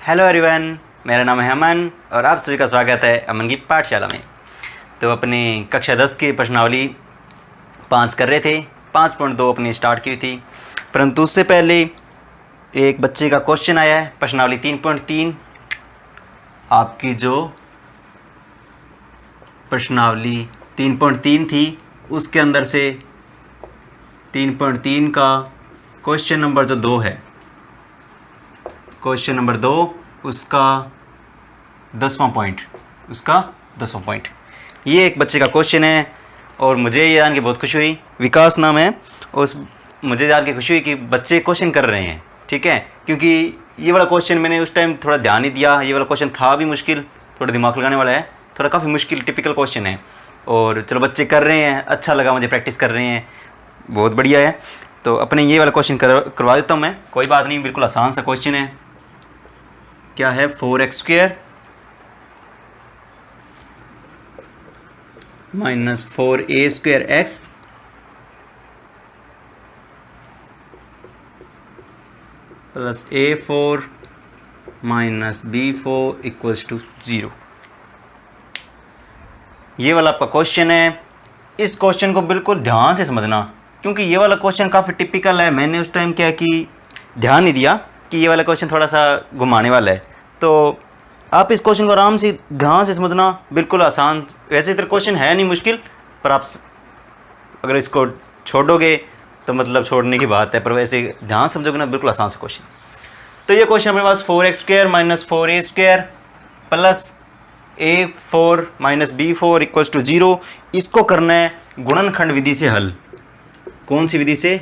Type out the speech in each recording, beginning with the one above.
Hello everyone, मेरा नाम है अमन और आप सभी का स्वागत है अमन की पाठशाला में। तो अपनी कक्षा 10 की प्रश्नावली 5 कर रहे थे। 5.2 अपनी स्टार्ट की थी, परंतु उससे पहले एक बच्चे का क्वेश्चन आया है। प्रश्नावली 3.3 आपकी जो प्रश्नावली 3.3 थी उसके अंदर से 3.3 का क्वेश्चन नंबर जो 2 है, क्वेश्चन नंबर 2 उसका 10वां पॉइंट, ये एक बच्चे का क्वेश्चन है और मुझे ये जान के बहुत खुशी हुई। विकास नाम है और मुझे जान के खुशी हुई कि बच्चे क्वेश्चन कर रहे हैं, ठीक है। क्योंकि ये वाला क्वेश्चन मैंने उस टाइम थोड़ा ध्यान नहीं दिया। ये वाला क्वेश्चन था भी मुश्किल, थोड़ा दिमाग लगाने वाला है, थोड़ा काफ़ी मुश्किल टिपिकल क्वेश्चन है। और चलो बच्चे कर रहे हैं, अच्छा लगा मुझे, प्रैक्टिस कर रहे हैं, बहुत बढ़िया है। तो अपने ये वाला क्वेश्चन करवा देता हूँ मैं, कोई बात नहीं, बिल्कुल आसान सा क्वेश्चन है। क्या है, 4x² minus 4a² plus a4 minus b4 equals to 0। ये वाला आपका क्वेश्चन है। इस क्वेश्चन को बिल्कुल ध्यान से समझना, क्योंकि ये वाला क्वेश्चन काफ़ी टिपिकल है। मैंने उस टाइम क्या कि ध्यान नहीं दिया कि ये वाला क्वेश्चन थोड़ा सा घुमाने वाला है। तो आप इस क्वेश्चन को आराम से ध्यान से समझना, बिल्कुल आसान। वैसे इतना क्वेश्चन है नहीं मुश्किल, पर आप अगर इसको छोड़ोगे तो मतलब छोड़ने की बात है, पर वैसे ध्यान समझोगे ना, बिल्कुल आसान सा क्वेश्चन। तो ये क्वेश्चन हमारे पास 4x² minus 4a² plus a4 minus b4 equals to 0। इसको करना है गुणनखंड विधि से हल। कौन सी विधि से?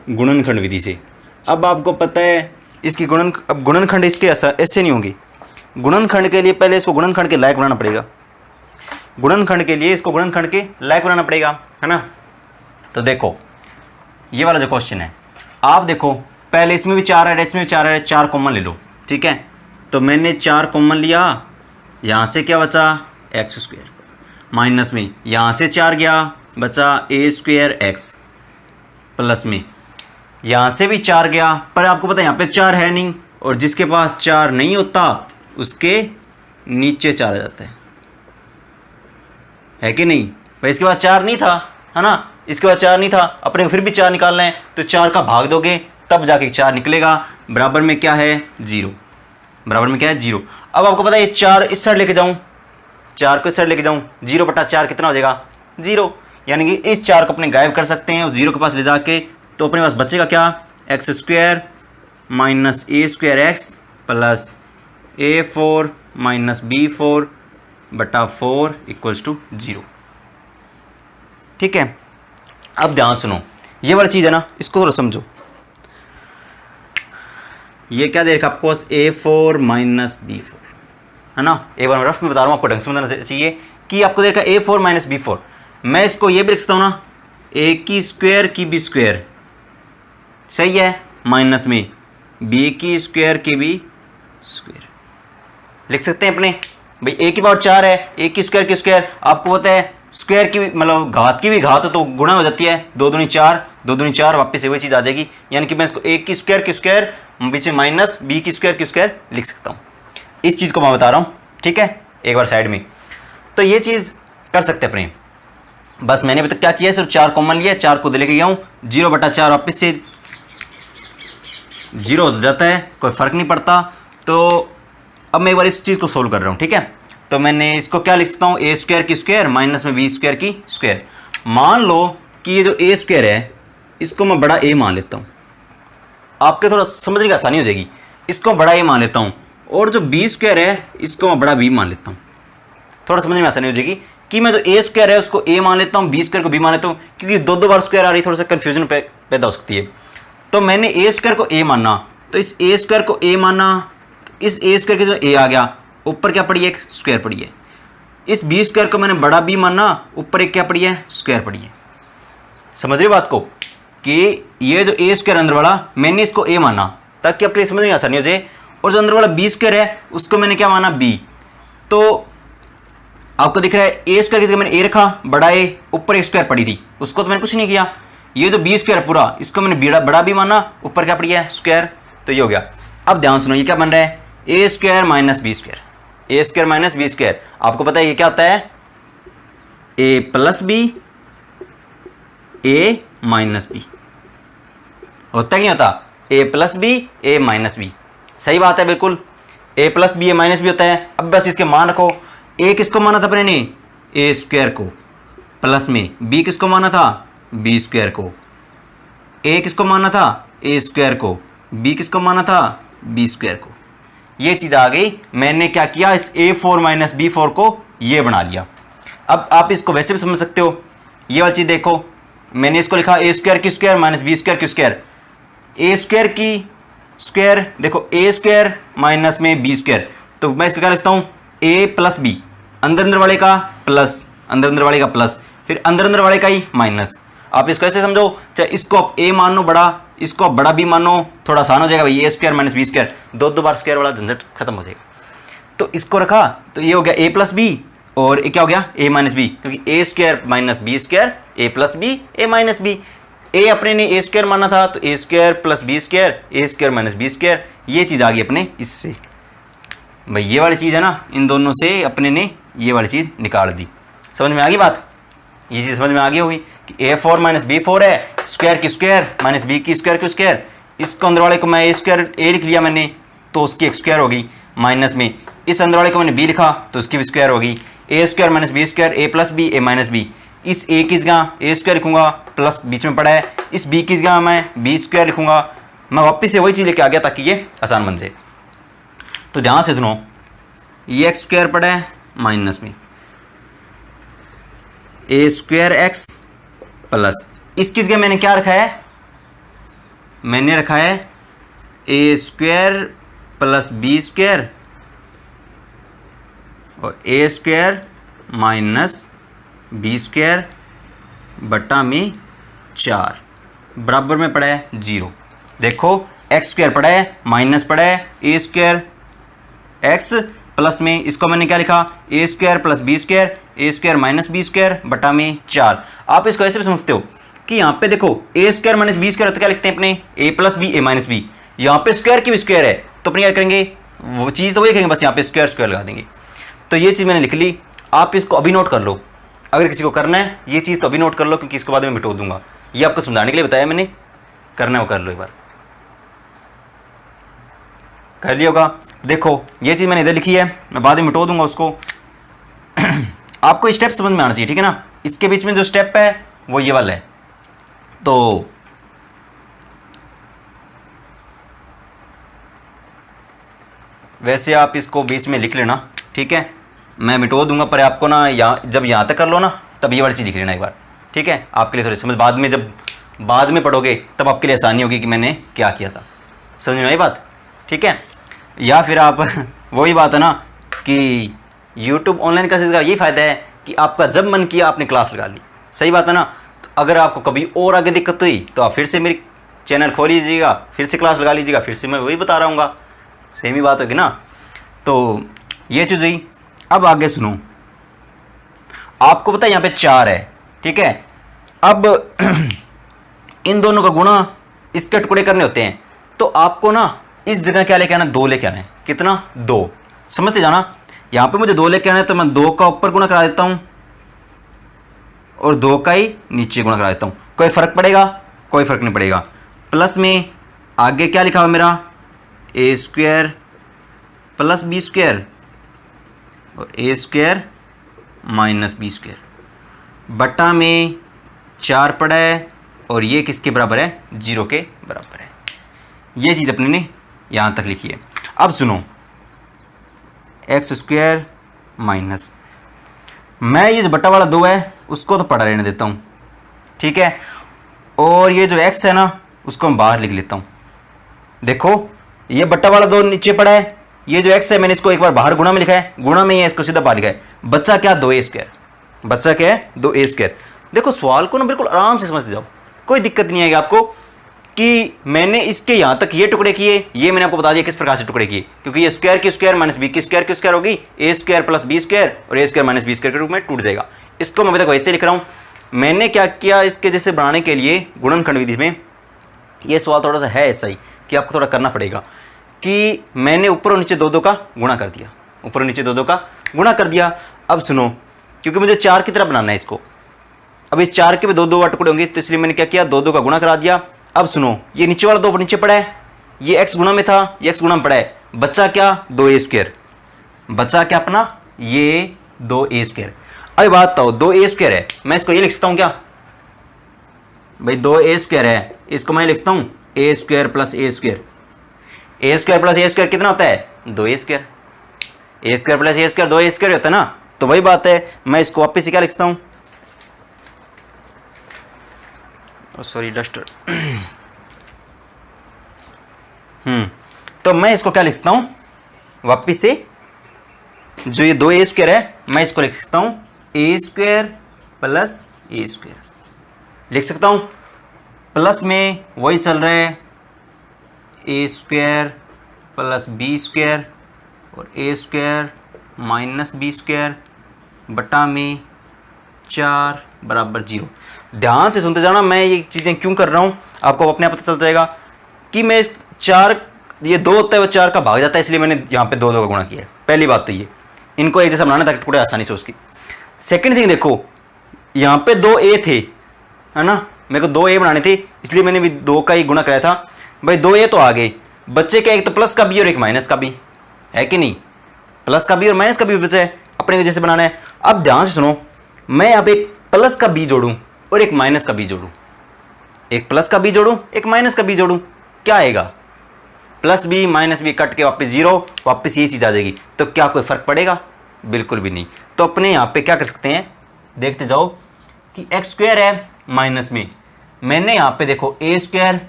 गुणनखंड विधि से। अब आपको पता है इसकी अब गुणनखंड इसके ऐसे नहीं होंगे। गुणनखंड के लिए पहले इसको गुणनखंड के लायक बनाना पड़ेगा। गुणनखंड के लिए इसको गुणनखंड के लायक बनाना पड़ेगा, है ना। तो देखो ये वाला जो क्वेश्चन है, आप देखो पहले इसमें भी 4 है, इसमें भी 4 है, 4 कॉमन ले लो, ठीक है। तो मैंने 4 कॉमन लिया, यहाँ से क्या बचा, x² माइनस में यहाँ से 4 गया, बचा a²x प्लस में यहाँ से भी 4 गया, पर आपको पता है यहाँ पे 4 है नहीं, और जिसके पास 4 नहीं होता उसके नीचे 4 आ जाता है कि नहीं भाई। इसके पास 4 नहीं था, है ना, इसके बाद 4 नहीं था, अपने को फिर भी 4 निकालना है, तो 4 का भाग दोगे तब जाके 4 निकलेगा। बराबर में क्या है, 0। बराबर में क्या है, 0। अब आपको पता है 4 इस साइड लेके जाऊँ, 4 को इस साइड लेके जाऊँ, 0/4 कितना हो जाएगा, 0। यानी कि इस 4 को अपने गायब कर सकते हैं उस 0 के पास ले जाके। तो अपने पास बचेगा क्या, x² minus a²x plus a4 minus b4/4 equals to 0। ठीक है। अब ध्यान सुनो, ये वाली चीज़ है ना, इसको थोड़ा समझो। ये क्या दे रखा आपको, a4 माइनस b4, है ना। एक बार मैं रफ में बता रहा हूँ, आपको ढंग से समझना चाहिए कि आपको दे रखा a4 माइनस b4। मैं इसको ये भी लिख सकता हूँ ना, a की स्क्वायर की b स्क्वायर, सही है, माइनस में b की स्क्वायर की b स्क्वायर लिख सकते हैं अपने भाई। a की पावर 4 है, a की स्क्वायर आपको पता है स्क्वायर की मतलब घात की भी घात तो गुणा हो जाती है, 2 दूनी 4, 2 दूनी 4, वापस से वही चीज़ आ जाएगी। यानी कि मैं इसको a की स्क्वायर पीछे माइनस b की स्क्वायर लिख सकता हूँ। इस चीज़ को मैं बता रहा हूँ, ठीक है, एक बार साइड में। तो ये चीज़ कर सकते अपने। बस मैंने अभी तक क्या किया, सिर्फ 4 कॉमन लिया, 4 को लेके गया हूँ, 0/4 वापस से 0 हो जाता है, कोई फ़र्क नहीं पड़ता। तो अब मैं एक बार इस चीज़ को सोल्व कर रहा हूँ, ठीक है। तो मैंने इसको क्या लिख सकता हूँ, a² की स्क्वायर माइनस में b² की स्क्वायर। मान लो कि ये जो a² है इसको मैं बड़ा a मान लेता हूँ, आपके थोड़ा समझने की आसानी हो जाएगी। इसको बड़ा a मान लेता हूँ, और जो b² है इसको मैं बड़ा b मान लेता हूँ, थोड़ा समझने में आसानी हो जाएगी कि मैं जो a² है उसको a मान लेता हूँ, b² को b मान लेता हूँ, क्योंकि 2 बार स्क्वायर आ रही है, थोड़ा सा कन्फ्यूजन पैदा हो सकती है। तो मैंने a² को a माना, तो इस a² को a माना, इस a² के जो a आ गया, ऊपर क्या पड़ी है, एक स्क्वायर पड़ी है। इस b² को मैंने बड़ा b माना, ऊपर एक क्या पड़ी है, स्क्वायर पड़ी है। समझ रहे बात को, कि ये जो a² अंदर वाला मैंने इसको a माना ताकि आपके लिए समझने में आसानी हो जाए, और जो अंदर वाला b² है उसको मैंने क्या माना, b। तो आपको दिख रहा है a² की जगह मैंने a रखा, बड़ा a, ऊपर एक स्क्वायर पड़ी थी, उसको तो मैंने कुछ नहीं किया। ये जो बी स्क्वायर है पूरा, इसको मैंने बड़ा भी माना, ऊपर क्या पड़ी है स्क्वायर, तो ये हो गया। अब ध्यान सुनो, ये क्या बन रहा है A square minus B square, a square minus B square. आपको पता है ये क्या होता है ए प्लस बी ए माइनस बी, होता है कि नहीं होता, ए प्लस बी ए माइनस बी, सही बात है बिल्कुल, ए प्लस बी ए माइनस बी होता है। अब बस इसके मान रखो, ए किसको माना था अपने ने ए स्क्वायर को, प्लस में बी किसको माना था बी स्क्वायर को, ए किसको माना था ए स्क्वायर को, बी किसको माना था बी स्क्वायर को। ये चीज़ आ गई, मैंने क्या किया इस a4 माइनस b4 को ये बना लिया। अब आप इसको वैसे भी समझ सकते हो, ये वाली चीज़ देखो, मैंने इसको लिखा ए स्क्वायर की स्क्वायर माइनस बी स्क्वायर की स्क्वायर, ए स्क्वायर की स्क्वायर देखो ए स्क्वायर माइनस में बी स्क्वायर, तो मैं इसको क्या लिखता हूँ ए प्लस बी, अंदर अंदर वाले का प्लस, अंदर अंदर वाले का प्लस, फिर अंदर अंदर वाले का ही माइनस। आप इसको ऐसे समझो, चाहे इसको आप ए मान लो बड़ा, इसको आप बड़ा भी मानो, थोड़ा आसान हो जाएगा भाई, ए स्क्वायर माइनस बी स्क्वायर, दो बार स्क्वायर वाला झंझट खत्म हो जाएगा। तो इसको रखा तो ये हो गया ए प्लस बी, और ये क्या हो गया ए माइनस बी, क्योंकि ए स्क्वायर माइनस बी स्क्वायर ए प्लस बी ए माइनस बी, ए अपने ने ए स्क्वायर माना था तो ए square plus B square a square minus B square, ये चीज़ आ गई अपने इससे। भाई ये वाली चीज़ है ना, इन दोनों से अपने ने ये वाली चीज़ निकाल दी। समझ में आ गई बात, ये चीज़ समझ में आ गई होगी कि a4 माइनस b4 है, स्क्वायर की स्क्वायर माइनस बी की स्क्वायर की स्क्वायर, इसको अंदर वाले को मैं ए स्क्वायर ए लिख लिया मैंने, तो उसकी एक स्क्वायर होगी, माइनस में इस अंदर वाले को मैंने b लिखा तो उसकी भी स्क्वायर होगी, ए स्क्वायर माइनस बी स्क्वायर ए प्लस बी ए माइनस बी, इस ए की जगह ए स्क्वायर लिखूंगा प्लस बीच में पड़ा है, इस बी की जगह मैं बी स्क्वायर लिखूंगा। मैं वापस से वही चीज़ लेके आ गया ताकि ये आसान बन जाए। तो ध्यान से सुनो, ये एक्स स्क्वायर पड़ा है माइनस में ए स्क्वायर एक्स प्लस, इसकी जगह मैंने क्या रखा है, मैंने रखा है A square plus B square और ए स्क्वायर माइनस बी स्क्वायर बटा में 4 बराबर में पड़ा है 0। देखो एक्स स्क्वायर पड़ा है माइनस पड़ा है ए स्क्वायर एक्स प्लस में, इसको मैंने क्या लिखा ए square plus B square a square minus B square बटा में 4। आप इसको ऐसे भी समझते हो कि यहाँ पे देखो ए स्क्वायर माइनस बी स्क्वायर तो क्या लिखते हैं अपने ए प्लस बी ए माइनस बी, यहाँ पे स्क्वायर की भी स्क्वायर है तो अपने क्या करेंगे वो चीज़ तो वही करेंगे, बस यहाँ पे स्क्वायर स्क्वायर लगा देंगे। तो ये चीज़ मैंने लिख ली, आप इसको अभी नोट कर लो, अगर किसी को करना है ये चीज़ तो अभी नोट कर लो, क्योंकि इसको बाद में मिटो दूंगा, ये आपको समझाने के लिए बताया मैंने, करना है वो कर लो एक बार, कर लिया होगा। देखो ये चीज़ मैंने इधर लिखी है, मैं बाद में मिटो दूंगा उसको। आपको स्टेप समझ में आना चाहिए, ठीक है ना, इसके बीच में जो स्टेप है वो ये वाला है। तो वैसे आप इसको बीच में लिख लेना, ठीक है, मैं मिटो दूंगा, पर आपको ना जब यहाँ तक कर लो ना तब ये वाली चीज़ लिख लेना एक बार, ठीक है, आपके लिए थोड़ी समझ बाद में, जब बाद में पढ़ोगे तब आपके लिए आसानी होगी कि मैंने क्या किया था। समझ में आई बात, ठीक है। या फिर आप वही बात है ना कि YouTube ऑनलाइन क्लासेस का यही फ़ायदा है कि आपका जब मन किया आपने क्लास लगा ली, सही बात है ना। तो अगर आपको कभी और आगे दिक्कत हुई तो आप फिर से मेरी चैनल खोल लीजिएगा, फिर से क्लास लगा लीजिएगा, फिर से मैं वही बता रहा हूँगा, सेम ही बात होगी ना। तो ये चीज़ हुई। अब आगे सुनो, आपको पता है यहाँ पे 4 है, ठीक है। अब इन दोनों का गुणा इसके टुकड़े करने होते हैं, तो आपको ना इस जगह क्या लेके आना है, 2 लेके आना है। कितना 2, समझते जाना। यहाँ पे मुझे 2 लेके आना है तो मैं 2 का ऊपर गुणा करा देता हूँ और 2 का ही नीचे गुणा करा देता हूँ। कोई फ़र्क पड़ेगा? कोई फ़र्क नहीं पड़ेगा। प्लस में आगे क्या लिखा हुआ मेरा, ए स्क्वायर प्लस बी स्क्वायर और ए स्क्वायर माइनस बी स्क्वायर बटा में 4 पड़ा है, और ये किसके बराबर है, 0 के बराबर है। ये चीज़ अपने ने यहाँ तक लिखी है। अब सुनो, एक्स स्क्वायर माइनस, मैं ये जो बटा वाला 2 है उसको तो पढ़ा रहने देता हूँ, ठीक है, और ये जो एक्स है ना उसको मैं बाहर लिख लेता हूँ। देखो ये बटा वाला 2 नीचे पड़ा है, ये जो एक्स है मैंने इसको एक बार बाहर गुणा में लिखा है, गुणा में ये इसको सीधा बाहर लिखा है। बच्चा क्या, 2a स्क्वायर, बच्चा क्या है, 2a स्क्वायर। देखो सवाल को ना बिल्कुल आराम से समझते जाओ, कोई दिक्कत नहीं आएगी आपको कि मैंने इसके यहाँ तक ये टुकड़े किए, ये मैंने आपको बता दिया किस प्रकार से टुकड़े किए, क्योंकि ये स्क्वायर की स्क्वायर माइनस बी की स्क्वायर होगी, ए स्क्वायर प्लस बी स्क्वायर और ए स्क्वायर माइनस बी स्क्वायर के रूप में टूट जाएगा। इसको मैं अभी तक वैसे लिख रहा हूँ। मैंने क्या किया, इसके जैसे बनाने के लिए गुणनखंड विधि में ये सवाल थोड़ा सा है ऐसा ही कि आपको थोड़ा करना पड़ेगा कि मैंने ऊपर और नीचे 2 का गुणा कर दिया, ऊपर और नीचे 2 का गुणा कर दिया। अब सुनो, क्योंकि मुझे 4 की तरह बनाना है इसको, अब इस 4 के भी 2 टुकड़े होंगे, तो इसलिए मैंने क्या किया, 2 का गुणा करा दिया। अब सुनो, ये नीचे वाला 2 नीचे पड़ा है, ये x गुणा में था, ये x गुणा में पड़ा है, बच्चा क्या 2a², बच्चा क्या अपना ये 2a²। अब बात बताओ 2a² है, मैं इसको ये लिख सकता हूँ क्या भाई, 2a² है, इसको मैं लिखता हूँ a² plus a², a² plus a² कितना होता है 2a², a² plus a² 2a² होता है ना। तो वही बात है, मैं इसको वापस से क्या लिखता हूँ, सॉरी डस्टर तो मैं इसको क्या लिख सकता हूँ वापिस से, जो ये 2a² है मैं इसको लिख सकता हूँ a² प्लस a², लिख सकता हूँ। प्लस में वही चल रहा है a² प्लस b² और a² माइनस b² बटा में 4 बराबर 0। ध्यान से सुनते जाना, मैं ये चीज़ें क्यों कर रहा हूँ आपको अपने आप पता चल जाएगा कि मैं 4, ये 2 होता है वो 4 का भाग जाता है, इसलिए मैंने यहाँ पे 2 का गुणा किया है। पहली बात तो ये, इनको एक जैसा बनाना ताकि टुकड़े आसानी से उसकी। सेकंड थिंग देखो, यहाँ पे 2a थे है ना, मेरे को 2a बनाने थे, इसलिए मैंने भी 2 का ही गुणा कराया था। भाई 2a तो आ गए, बच्चे क्या एक तो प्लस का भी और एक माइनस का भी है कि नहीं, प्लस का भी और माइनस का भी बचा है, अपने को जैसे बनाना है। अब ध्यान से सुनो, मैं अब एक प्लस का बी जोड़ूं और एक माइनस का बी जोड़ूं, एक प्लस का बी जोड़ूं एक माइनस का बी जोड़ूं, क्या आएगा, plus b minus b cut के वापस 0, वापस ये चीज़ आ जाएगी। तो क्या कोई फर्क पड़ेगा, बिल्कुल भी नहीं। तो अपने यहाँ पे क्या कर सकते हैं, देखते जाओ कि x² है माइनस में, मैंने यहाँ पे देखो a²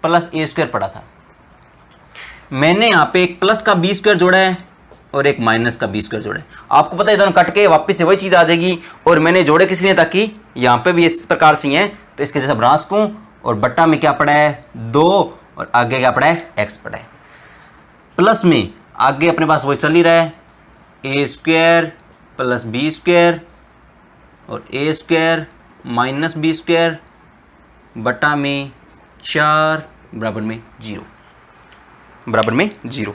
प्लस a² पढ़ा था, मैंने यहाँ पे एक प्लस का b² जोड़ा है और एक माइनस का b² जोड़ा है। आपको पता है दोनों कट के वापस से वही चीज़ आ जाएगी, और मैंने जोड़े किस लिए, ताकि यहाँ पे भी इस प्रकार से है तो इसके जैसा बना सकूँ। और बट्टा में क्या पड़ा है 2 और आगे क्या पड़ा है x पड़ा है। प्लस में आगे अपने पास वही चल ही रहा है a² प्लस b² और a² माइनस b² बटा में 4 बराबर में 0, बराबर में 0।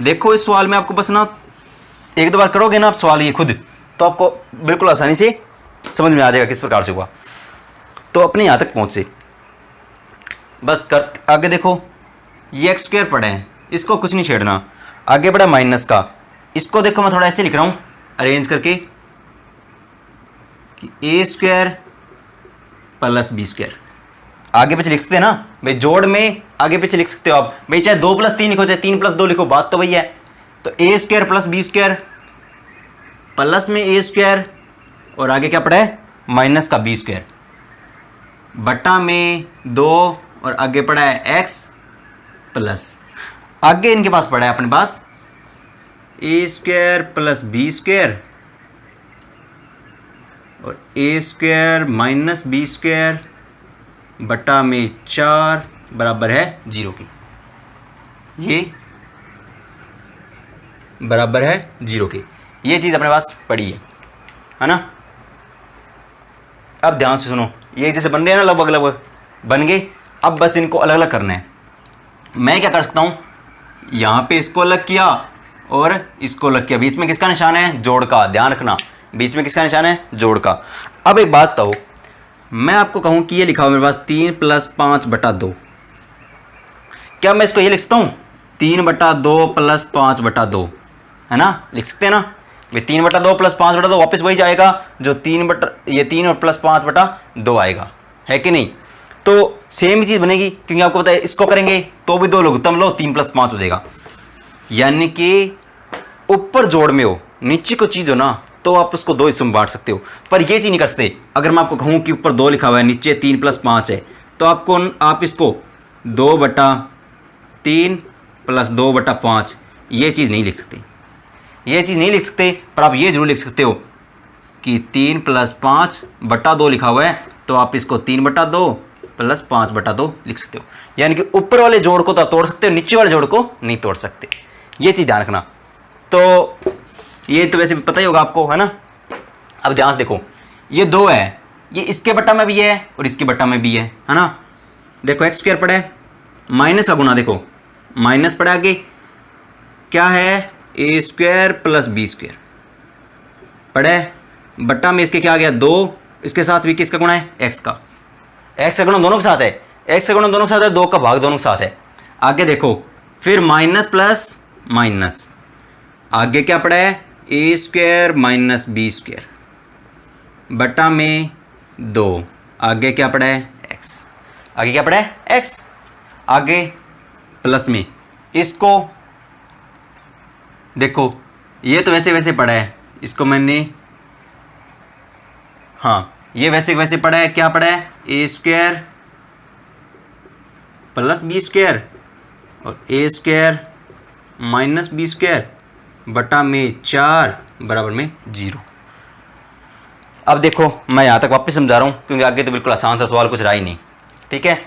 देखो इस सवाल में आपको बस ना 1-2 बार करोगे ना आप सवाल ये खुद, तो आपको बिल्कुल आसानी से समझ में आ जाएगा किस प्रकार से हुआ। तो अपने यहाँ तक पहुँचे, बस कर आगे देखो, ये x² पड़ा है, इसको कुछ नहीं छेड़ना। आगे पड़ा माइनस का, इसको देखो मैं थोड़ा ऐसे लिख रहा हूँ अरेंज करके कि a² प्लस b²। आगे पीछे लिख सकते हैं ना भाई, जोड़ में आगे पीछे लिख सकते हो आप भाई, चाहे 2 + 3 लिखो चाहे 3 + 2 लिखो, बात तो वही है। तो a² प्लस b², प्लस में a² और आगे क्या पड़ा है माइनस का b² बटा में 2 और आगे पड़ा है x प्लस, आगे इनके पास पड़ा है अपने पास a² प्लस b² और a² माइनस b² बटा में 4 बराबर है 0 की, ये बराबर है 0 की, ये चीज़ अपने पास पड़ी है ना। अब ध्यान से सुनो, ये जैसे बन रहे हैं ना लगभग लगभग बन गए। अब बस इनको अलग अलग करना है। मैं क्या कर सकता हूँ, यहाँ पे इसको अलग किया और इसको अलग किया, बीच में किसका निशान है जोड़ का, ध्यान रखना बीच में किसका निशान है जोड़ का। अब एक बात तो मैं आपको कहूँ कि ये लिखा हुआ मेरे पास 3 + 5 बटा 2, क्या मैं इसको ये लिख सकता हूँ 3 बटा 2 प्लस 5 बटा 2, है ना, लिख सकते हैं ना भाई 3 बटा 2 प्लस 5 बटा 2 वापस वही जाएगा जो 3 और प्लस 5 बटा 2 आएगा, है कि नहीं। तो सेम ही चीज़ बनेगी, क्योंकि आपको पता है इसको करेंगे तो भी 2 लघुत्तम लो 3 + 5 हो जाएगा। यानी कि ऊपर जोड़ में हो नीचे को चीज़ हो ना तो आप उसको 2 हिस्सों में बांट सकते हो, पर ये चीज़ नहीं कर सकते। अगर मैं आपको कहूँ कि ऊपर 2 लिखा हुआ है नीचे 3 + 5 है, तो आप इसको 2 बटा 3 प्लस 2 बटा 5 ये चीज़ नहीं लिख सकते, ये चीज़ नहीं लिख सकते। पर आप ये जरूर लिख सकते हो कि 3 + 5 बटा 2 लिखा हुआ है, तो आप इसको 3 बटा 2 प्लस 5 बटा 2 लिख सकते हो। यानी कि ऊपर वाले जोड़ को तो आप तोड़ सकते हो, नीचे वाले जोड़ को नहीं तोड़ सकते। ये चीज़ ध्यान रखना। तो ये तो वैसे भी पता ही होगा आपको, है ना। अब ध्यान से देखो, ये 2 है, ये इसके बट्टा में भी है और इसके बट्टा में भी है ना। देखो एक्स स्क्वायर पड़ा है, माइनस का गुना देखो माइनस पड़ा, आगे क्या है A square plus B square पड़ा है, बट्टा में इसके क्या आ गया 2, इसके साथ भी किसका गुणा है एक्स का। एक्स का गुणा दोनों के साथ है, एक्स का गुणा दोनों के साथ है, 2 का भाग दोनों के साथ है। आगे देखो फिर माइनस प्लस माइनस, आगे क्या पड़ा है A square minus B square बट्टा में 2, आगे क्या पड़ा है एक्स, आगे क्या पड़ा है एक्स, आगे प्लस में इसको देखो, ये तो वैसे वैसे पड़ा है, इसको मैंने हाँ ये वैसे वैसे पड़ा है, क्या पड़ा है A square plus B square और ए स्क्वायर माइनस बी स्क्वायर बटा में 4 बराबर में 0। अब देखो मैं यहाँ तक वापस समझा रहा हूँ क्योंकि आगे तो बिल्कुल आसान सा सवाल कुछ रहा ही नहीं, ठीक है।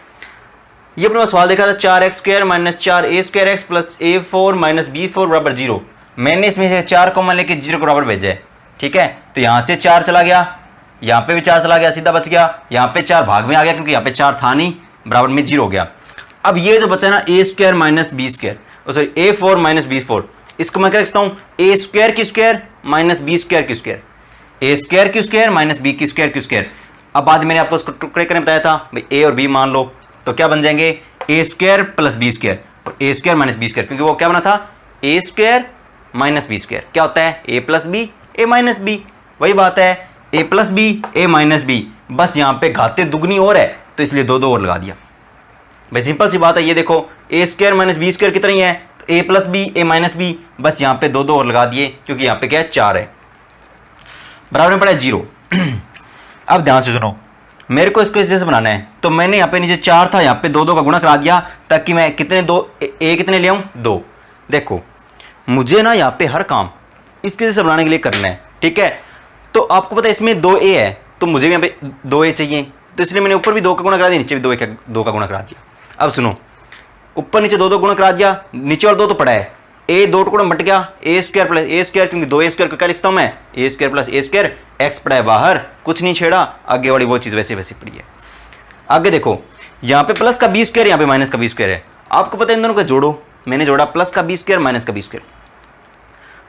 ये अपने सवाल देखा था 4x square minus 4a square x plus a4 minus b4 बराबर 0। मैंने इसमें से 4 कॉमन लेके 0 बराबर भेजा है, ठीक है। तो यहाँ से 4 चला गया, यहाँ पे भी 4 चला गया, सीधा बच गया, यहाँ पे 4 भाग में आ गया क्योंकि यहाँ पे 4 था नहीं, बराबर में 0 हो गया। अब ये जो बचा ना a square minus B square, sorry a4 minus b4, इसको मैं क्या लिखता हूँ ए स्क्वायर की स्क्वायर माइनस बी स्क्वायर की स्क्वायर, ए स्क्वायर की स्क्वायर माइनस बी की स्क्वायर की स्क्वायर। अब बाद मैंने आपको उसको टुकड़े करने बताया था भाई, ए और बी मान लो तो क्या बन जाएंगे ए स्क्वायर प्लस बी स्क्वायर और ए स्क्वायर माइनस बी स्क्वायर, क्योंकि वो क्या बना था ए स्क्वायर माइनस बी स्क्वायर, क्या होता है ए प्लस बी ए माइनस बी, वही बात है ए प्लस बी ए माइनस बी, बस यहाँ पे घाते दुगनी और है तो इसलिए 2 2 और लगा दिया भाई, सिंपल सी बात है। ये देखो ए स्क्वायर माइनस बी स्क्वायर कितनी है, तो ए प्लस बी ए माइनस बी, बस यहाँ पे 2 2 और लगा दिए क्योंकि यहाँ पे क्या है 4 है, बराबर में पड़ा है 0। अब ध्यान से सुनो, मेरे को इसको इस जैसे बनाना है तो मैंने यहाँ पे नीचे 4 था, यहाँ पे 2 2 का गुणा करा दिया ताकि मैं कितने ए कितने ले आऊँ 2। देखो मुझे ना यहाँ पे हर काम इसके जैसे बनाने के लिए करना है, ठीक है। तो आपको पता है इसमें 2a है तो मुझे भी यहाँ पे 2a चाहिए, तो इसलिए मैंने ऊपर भी 2 का गुणा करा दिया, नीचे भी 2 का गुणा करा दिया। अब सुनो, ऊपर नीचे 2 2 गुणा करा दिया, नीचे और 2 तो पड़ा है, ए 2 टुकड़ा बट गया ए स्क्वायर प्लस ए स्क्वायर, क्योंकि 2a स्क्वायर को क्या लिखता हूँ मैं ए square plus a square, x पड़ा है बाहर, कुछ नहीं छेड़ा, आगे वाली वो चीज़ वैसे वैसे पड़ी है। आगे देखो यहाँ पे प्लस का बी स्क्वायर, यहाँ पे माइनस का बी स्क्वायर है, आपको पता है इन दोनों को जोड़ो, मैंने जोड़ा प्लस का बी स्क्वायर माइनस का बी स्क्वायर,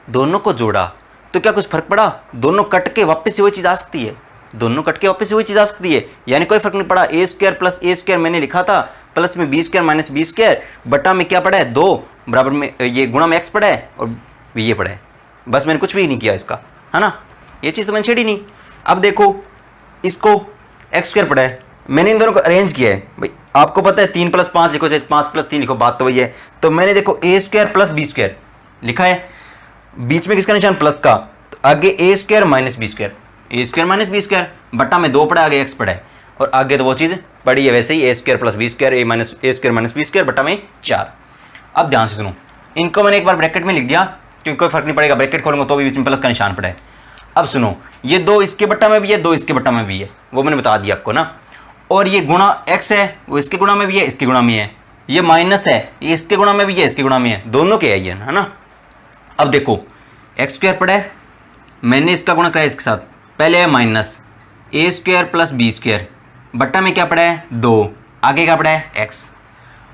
दोनों को जोड़ा तो क्या कुछ फर्क पड़ा, दोनों कट के वापस से वही चीज़ आ सकती है, दोनों कट के वापस से वही चीज़ आ सकती है, यानी कोई फर्क नहीं पड़ा। A square plus a square मैंने लिखा था, प्लस में b square minus B square, बटा में क्या पड़ा है 2, बराबर में ये गुणा में एक्स पड़ा है और ये पड़ा है, बस मैंने कुछ भी नहीं किया इसका, है ना, ये चीज़ तो मैंने छेड़ी नहीं। अब देखो इसको एक्स स्क्वायर पड़ा है, मैंने इन दोनों को अरेंज किया है भाई, आपको पता है 3 + 5 लिखो चाहे 5 + 3 लिखो, बात तो वही है। तो मैंने देखो ए स्क्वायर प्लस बी स्क्वायर लिखा है, बीच में किसका निशान प्लस का, तो आगे ए square minus B square, a square minus B square, बटा में 2 पड़ा, आगे एक्स पड़ा है और आगे तो वो चीज़ पड़ी है वैसे ही ए square plus B square a square minus B square बटा में 4। अब ध्यान से सुनो, इनको मैंने एक बार ब्रैकेट में लिख दिया क्योंकि कोई फर्क नहीं पड़ेगा, ब्रैकेट खोलूंगा तो भी बीच में प्लस का निशान पड़ा है। अब सुनो, ये 2 इसके बट्टा में भी है, 2 इसके बट्टा में भी है, वो मैंने बता दिया आपको ना, और ये गुणा एक्स है वो इसके गुणा में भी है इसके गुणा में है, ये माइनस है ये इसके गुणा में भी है इसके गुणा में है, दोनों के है ये, है ना। अब देखो एक्स स्क्वायर पड़ा है, मैंने इसका गुणा कराया इसके साथ, पहले है माइनस ए स्क्वायर प्लस बी स्क्वायर, बट्टा में क्या पड़ा है 2, आगे क्या पड़ा है एक्स,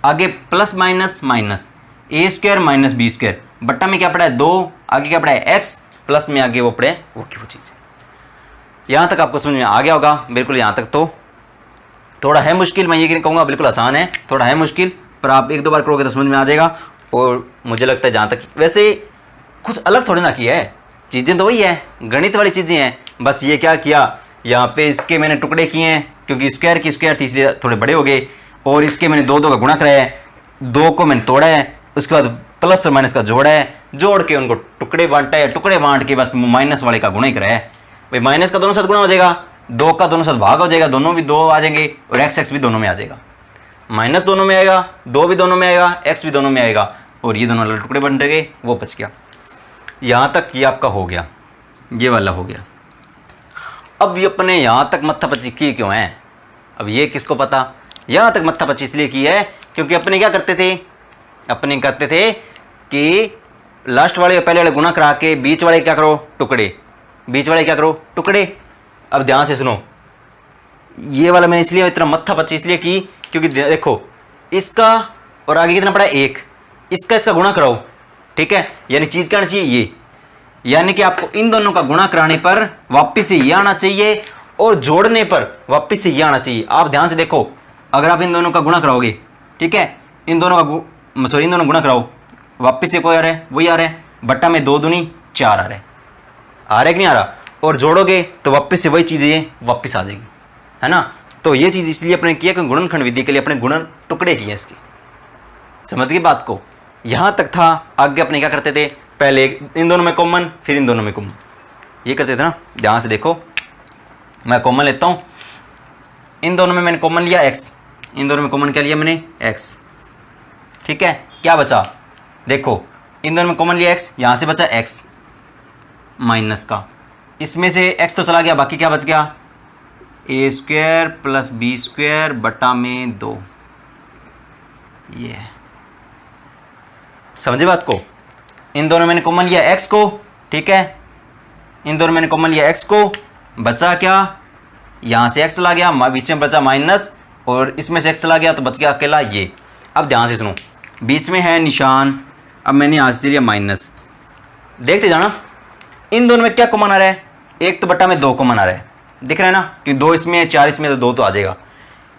आगे प्लस माइनस माइनस ए स्क्वायर माइनस बी स्क्वायर, बट्टा में क्या पड़ा है 2, आगे क्या पड़ा है एक्स, प्लस में आगे वो पड़े वो की वो चीज़। यहाँ तक आपको समझ में आ गया होगा बिल्कुल, यहाँ तक तो थोड़ा है मुश्किल, मैं ये कहूँगा बिल्कुल आसान है, थोड़ा है मुश्किल पर आप 1 2 बार करोगे तो समझ में आ जाएगा। और मुझे लगता है जहाँ तक वैसे कुछ अलग थोड़ी ना किया है, चीज़ें तो वही है, गणित वाली चीज़ें हैं, बस ये क्या किया यहाँ पे इसके मैंने टुकड़े किए हैं क्योंकि स्क्वायर की स्क्वायर थी इसलिए थोड़े बड़े हो गए, और इसके मैंने 2 2 का गुणा कराया है, 2 को मैंने तोड़ा है, उसके बाद प्लस और माइनस का जोड़ा है, जोड़ के उनको टुकड़े बांटा है, टुकड़े बांट के बस माइनस वाले का गुणा ही कराया है भाई, माइनस का दोनों साथ गुणा हो जाएगा, 2 का दोनों साथ भाग हो जाएगा, दोनों भी 2 आ जाएंगे और एक्स भी दोनों में आ जाएगा, माइनस दोनों में आएगा, 2 भी दोनों में आएगा, एक्स भी दोनों में आएगा, और ये दोनों वाले टुकड़े बन गए, वो बच गया। यहाँ तक ये आपका हो गया, ये वाला हो गया। अब ये अपने यहाँ तक मत्थापच्ची की क्यों है, अब ये किसको पता, यहाँ तक मत्थापच्ची इसलिए की है क्योंकि अपने क्या करते थे, अपने कहते थे कि लास्ट वाले और पहले वाले गुना करा के बीच वाले क्या करो टुकड़े, बीच वाले क्या करो टुकड़े। अब ध्यान से सुनो, ये वाला मैंने इसलिए इतना मत्था पच्ची इसलिए की क्योंकि देखो इसका और आगे कितना पड़ा है 1, इसका गुणा कराओ, ठीक है। यानी चीज क्या आना चाहिए ये, यानी कि आपको इन दोनों का गुणा कराने पर वापस से ये आना चाहिए और जोड़ने पर वापस से ये आना चाहिए। आप ध्यान से देखो, अगर आप इन दोनों का गुणा कराओगे, ठीक है, इन दोनों का इन दोनों गुणा कराओ, वापस से कोई आ रहा है वही आ रहा है, बट्टा में 2 दूनी 4 आ रहा है कि नहीं आ रहा, और जोड़ोगे तो वापस से वही चीज़ ये वापस आ जाएगी, है ना। तो ये चीज़ इसलिए अपने किया कि गुणनखंड विधि के लिए अपने गुणन टुकड़े किए इसके, समझ गए बात को। यहाँ तक था, आगे अपने क्या करते थे, पहले इन दोनों में कॉमन फिर इन दोनों में कॉमन, ये करते थे ना। ध्यान से देखो, मैं कॉमन लेता हूँ, इन दोनों में मैंने कॉमन लिया x, इन दोनों में कॉमन क्या लिया मैंने x, ठीक है। क्या बचा, देखो इन दोनों में कॉमन लिया x, यहाँ से बचा x माइनस का, इसमें से x तो चला गया, बाकी क्या बच गया a² + b² बटा में 2, ये समझे बात को। इन दोनों मैंने कॉमन लिया x को, ठीक है, इन दोनों मैंने कॉमन लिया x को, बचा क्या, यहाँ से x चला गया, बीच में बचा माइनस, और इसमें से x चला गया तो बच गया अकेला ये। अब ध्यान से सुनो, बीच में है निशान, अब मैंने यहाँ से लिया माइनस, देखते जाना इन दोनों में क्या कॉमन आ रहा है, 1 तो बट्टा में 2 कॉमन आ रहा है, दिख रहा है ना, कि 2 इसमें है 4 इसमें, तो 2 तो आ जाएगा।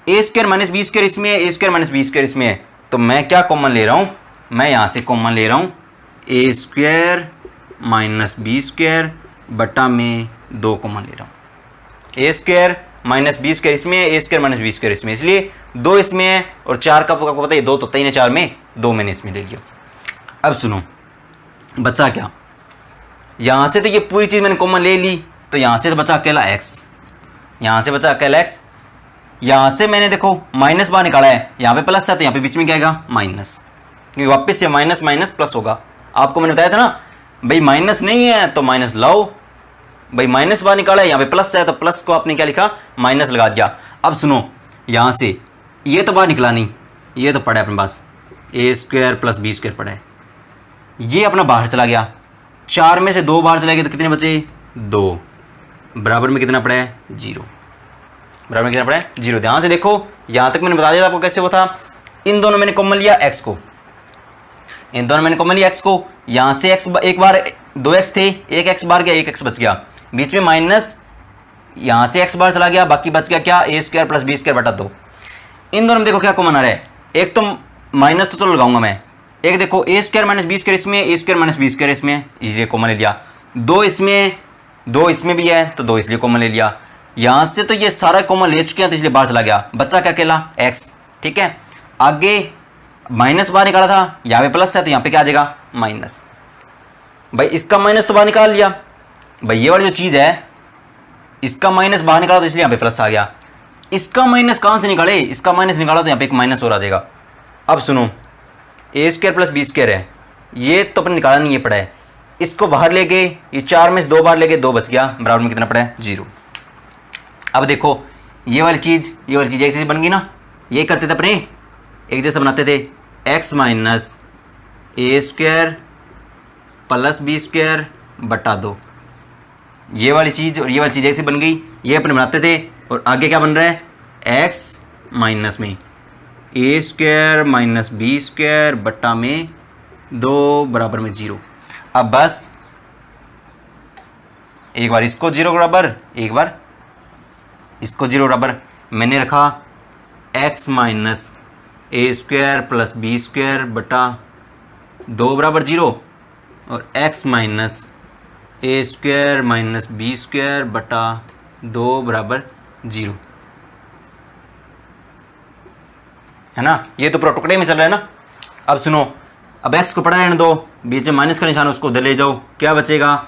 a² - b² इसमें है, a² - b² इसमें है, तो मैं क्या कॉमन ले रहा हूँ, मैं यहाँ से कॉमन ले रहा हूँ a² - b² बटा में 2 कॉमन ले रहा हूँ। a² - b² इसमें है, a² - b² इसमें, इसलिए 2 इसमें है और 4 का आपको पता है 2 तो 3 है, 4 में 2 मैंने इसमें ले लिया। अब सुनो बचा क्या, यहाँ से तो ये पूरी चीज़ मैंने कॉमन ले ली, तो यहाँ से तो बचा अकेला x, यहाँ से बचा अकेला x, यहाँ से मैंने देखो माइनस बाहर निकाला है, यहाँ पे प्लस है तो यहाँ पे बीच में क्या आएगा माइनस, क्योंकि वापस से माइनस माइनस प्लस होगा। आपको मैंने बताया था ना भाई माइनस नहीं है तो माइनस लाओ, भाई माइनस बाहर निकाला है, यहाँ पे प्लस है तो प्लस को आपने क्या लिखा माइनस लगा दिया। अब सुनो यहाँ से ये तो बाहर निकला नहीं, ये तो पड़ा है अपने पास a² + b² पड़ा है, ये अपना बाहर चला गया, 4 में से 2 बाहर चला गया तो कितने बचे 2, बराबर में कितना पड़ा है 0, बराबर में कितना पड़ा है 0। ध्यान से देखो, यहाँ तक मैंने बता दिया था आपको कैसे वो था। इन दोनों मैंने कॉमन लिया x को, इन दोनों मैंने कॉमन लिया x को, यहाँ से x एक बार 2x थे, एक x बाहर गया, एक x बच गया, बीच में माइनस, यहाँ से x बाहर चला गया, बाकी बच गया क्या a² + b² बटा 2। इन दोनों में देखो क्या कॉमन आ रहा है, एक तो माइनस तो चलो लगाऊंगा मैं, एक देखो a² - b² इसमें, a² - b² इसमें, इसलिए कॉमन ले लिया, 2 इसमें, 2 इसमें भी है तो 2 इसलिए कॉमन ले लिया। यहाँ से तो ये सारा कॉमन ले चुके हैं तो इसलिए बाहर चला गया, बच्चा क्या अकेला x, ठीक है। आगे माइनस बाहर निकाला था, यहाँ पे प्लस है तो यहाँ पे क्या आ जाएगा माइनस, भाई इसका माइनस तो बाहर निकाल लिया, भाई ये वाली जो चीज़ है इसका माइनस बाहर निकाला तो इसलिए यहाँ पे प्लस आ गया। इसका माइनस कहाँ से निकाले, इसका माइनस निकाला तो यहाँ पे एक माइनस और आ जाएगा। अब सुनो a² + b² है, ये तो अपन निकाला नहीं, ये पड़ा है, इसको बाहर ले गए, ये 4 में से 2 बाहर ले गए, 2 बच गया, बराबर में कितना पड़ा है 0। अब देखो ये वाली चीज़ एक जैसी बन गई ना, ये करते थे अपने एक जैसा बनाते थे, x - a² + b² बटा 2, ये वाली चीज़ और ये वाली चीज़ ऐसी बन गई, ये अपने बनाते थे। और आगे क्या बन रहा है x माइनस में a² - b² बटा में 2 बराबर में 0। अब बस एक बार इसको 0 बराबर, एक बार इसको 0 बराबर, मैंने रखा x - a² + b² बटा 2 बराबर 0 और x - a² - b² बटा 2 बराबर 0, है ना। ये तो पूरा टुकड़े में चल रहा है ना। अब सुनो, अब x को पड़ा रहने दो, बीच में माइनस का निशान उसको उधर ले जाओ, क्या बचेगा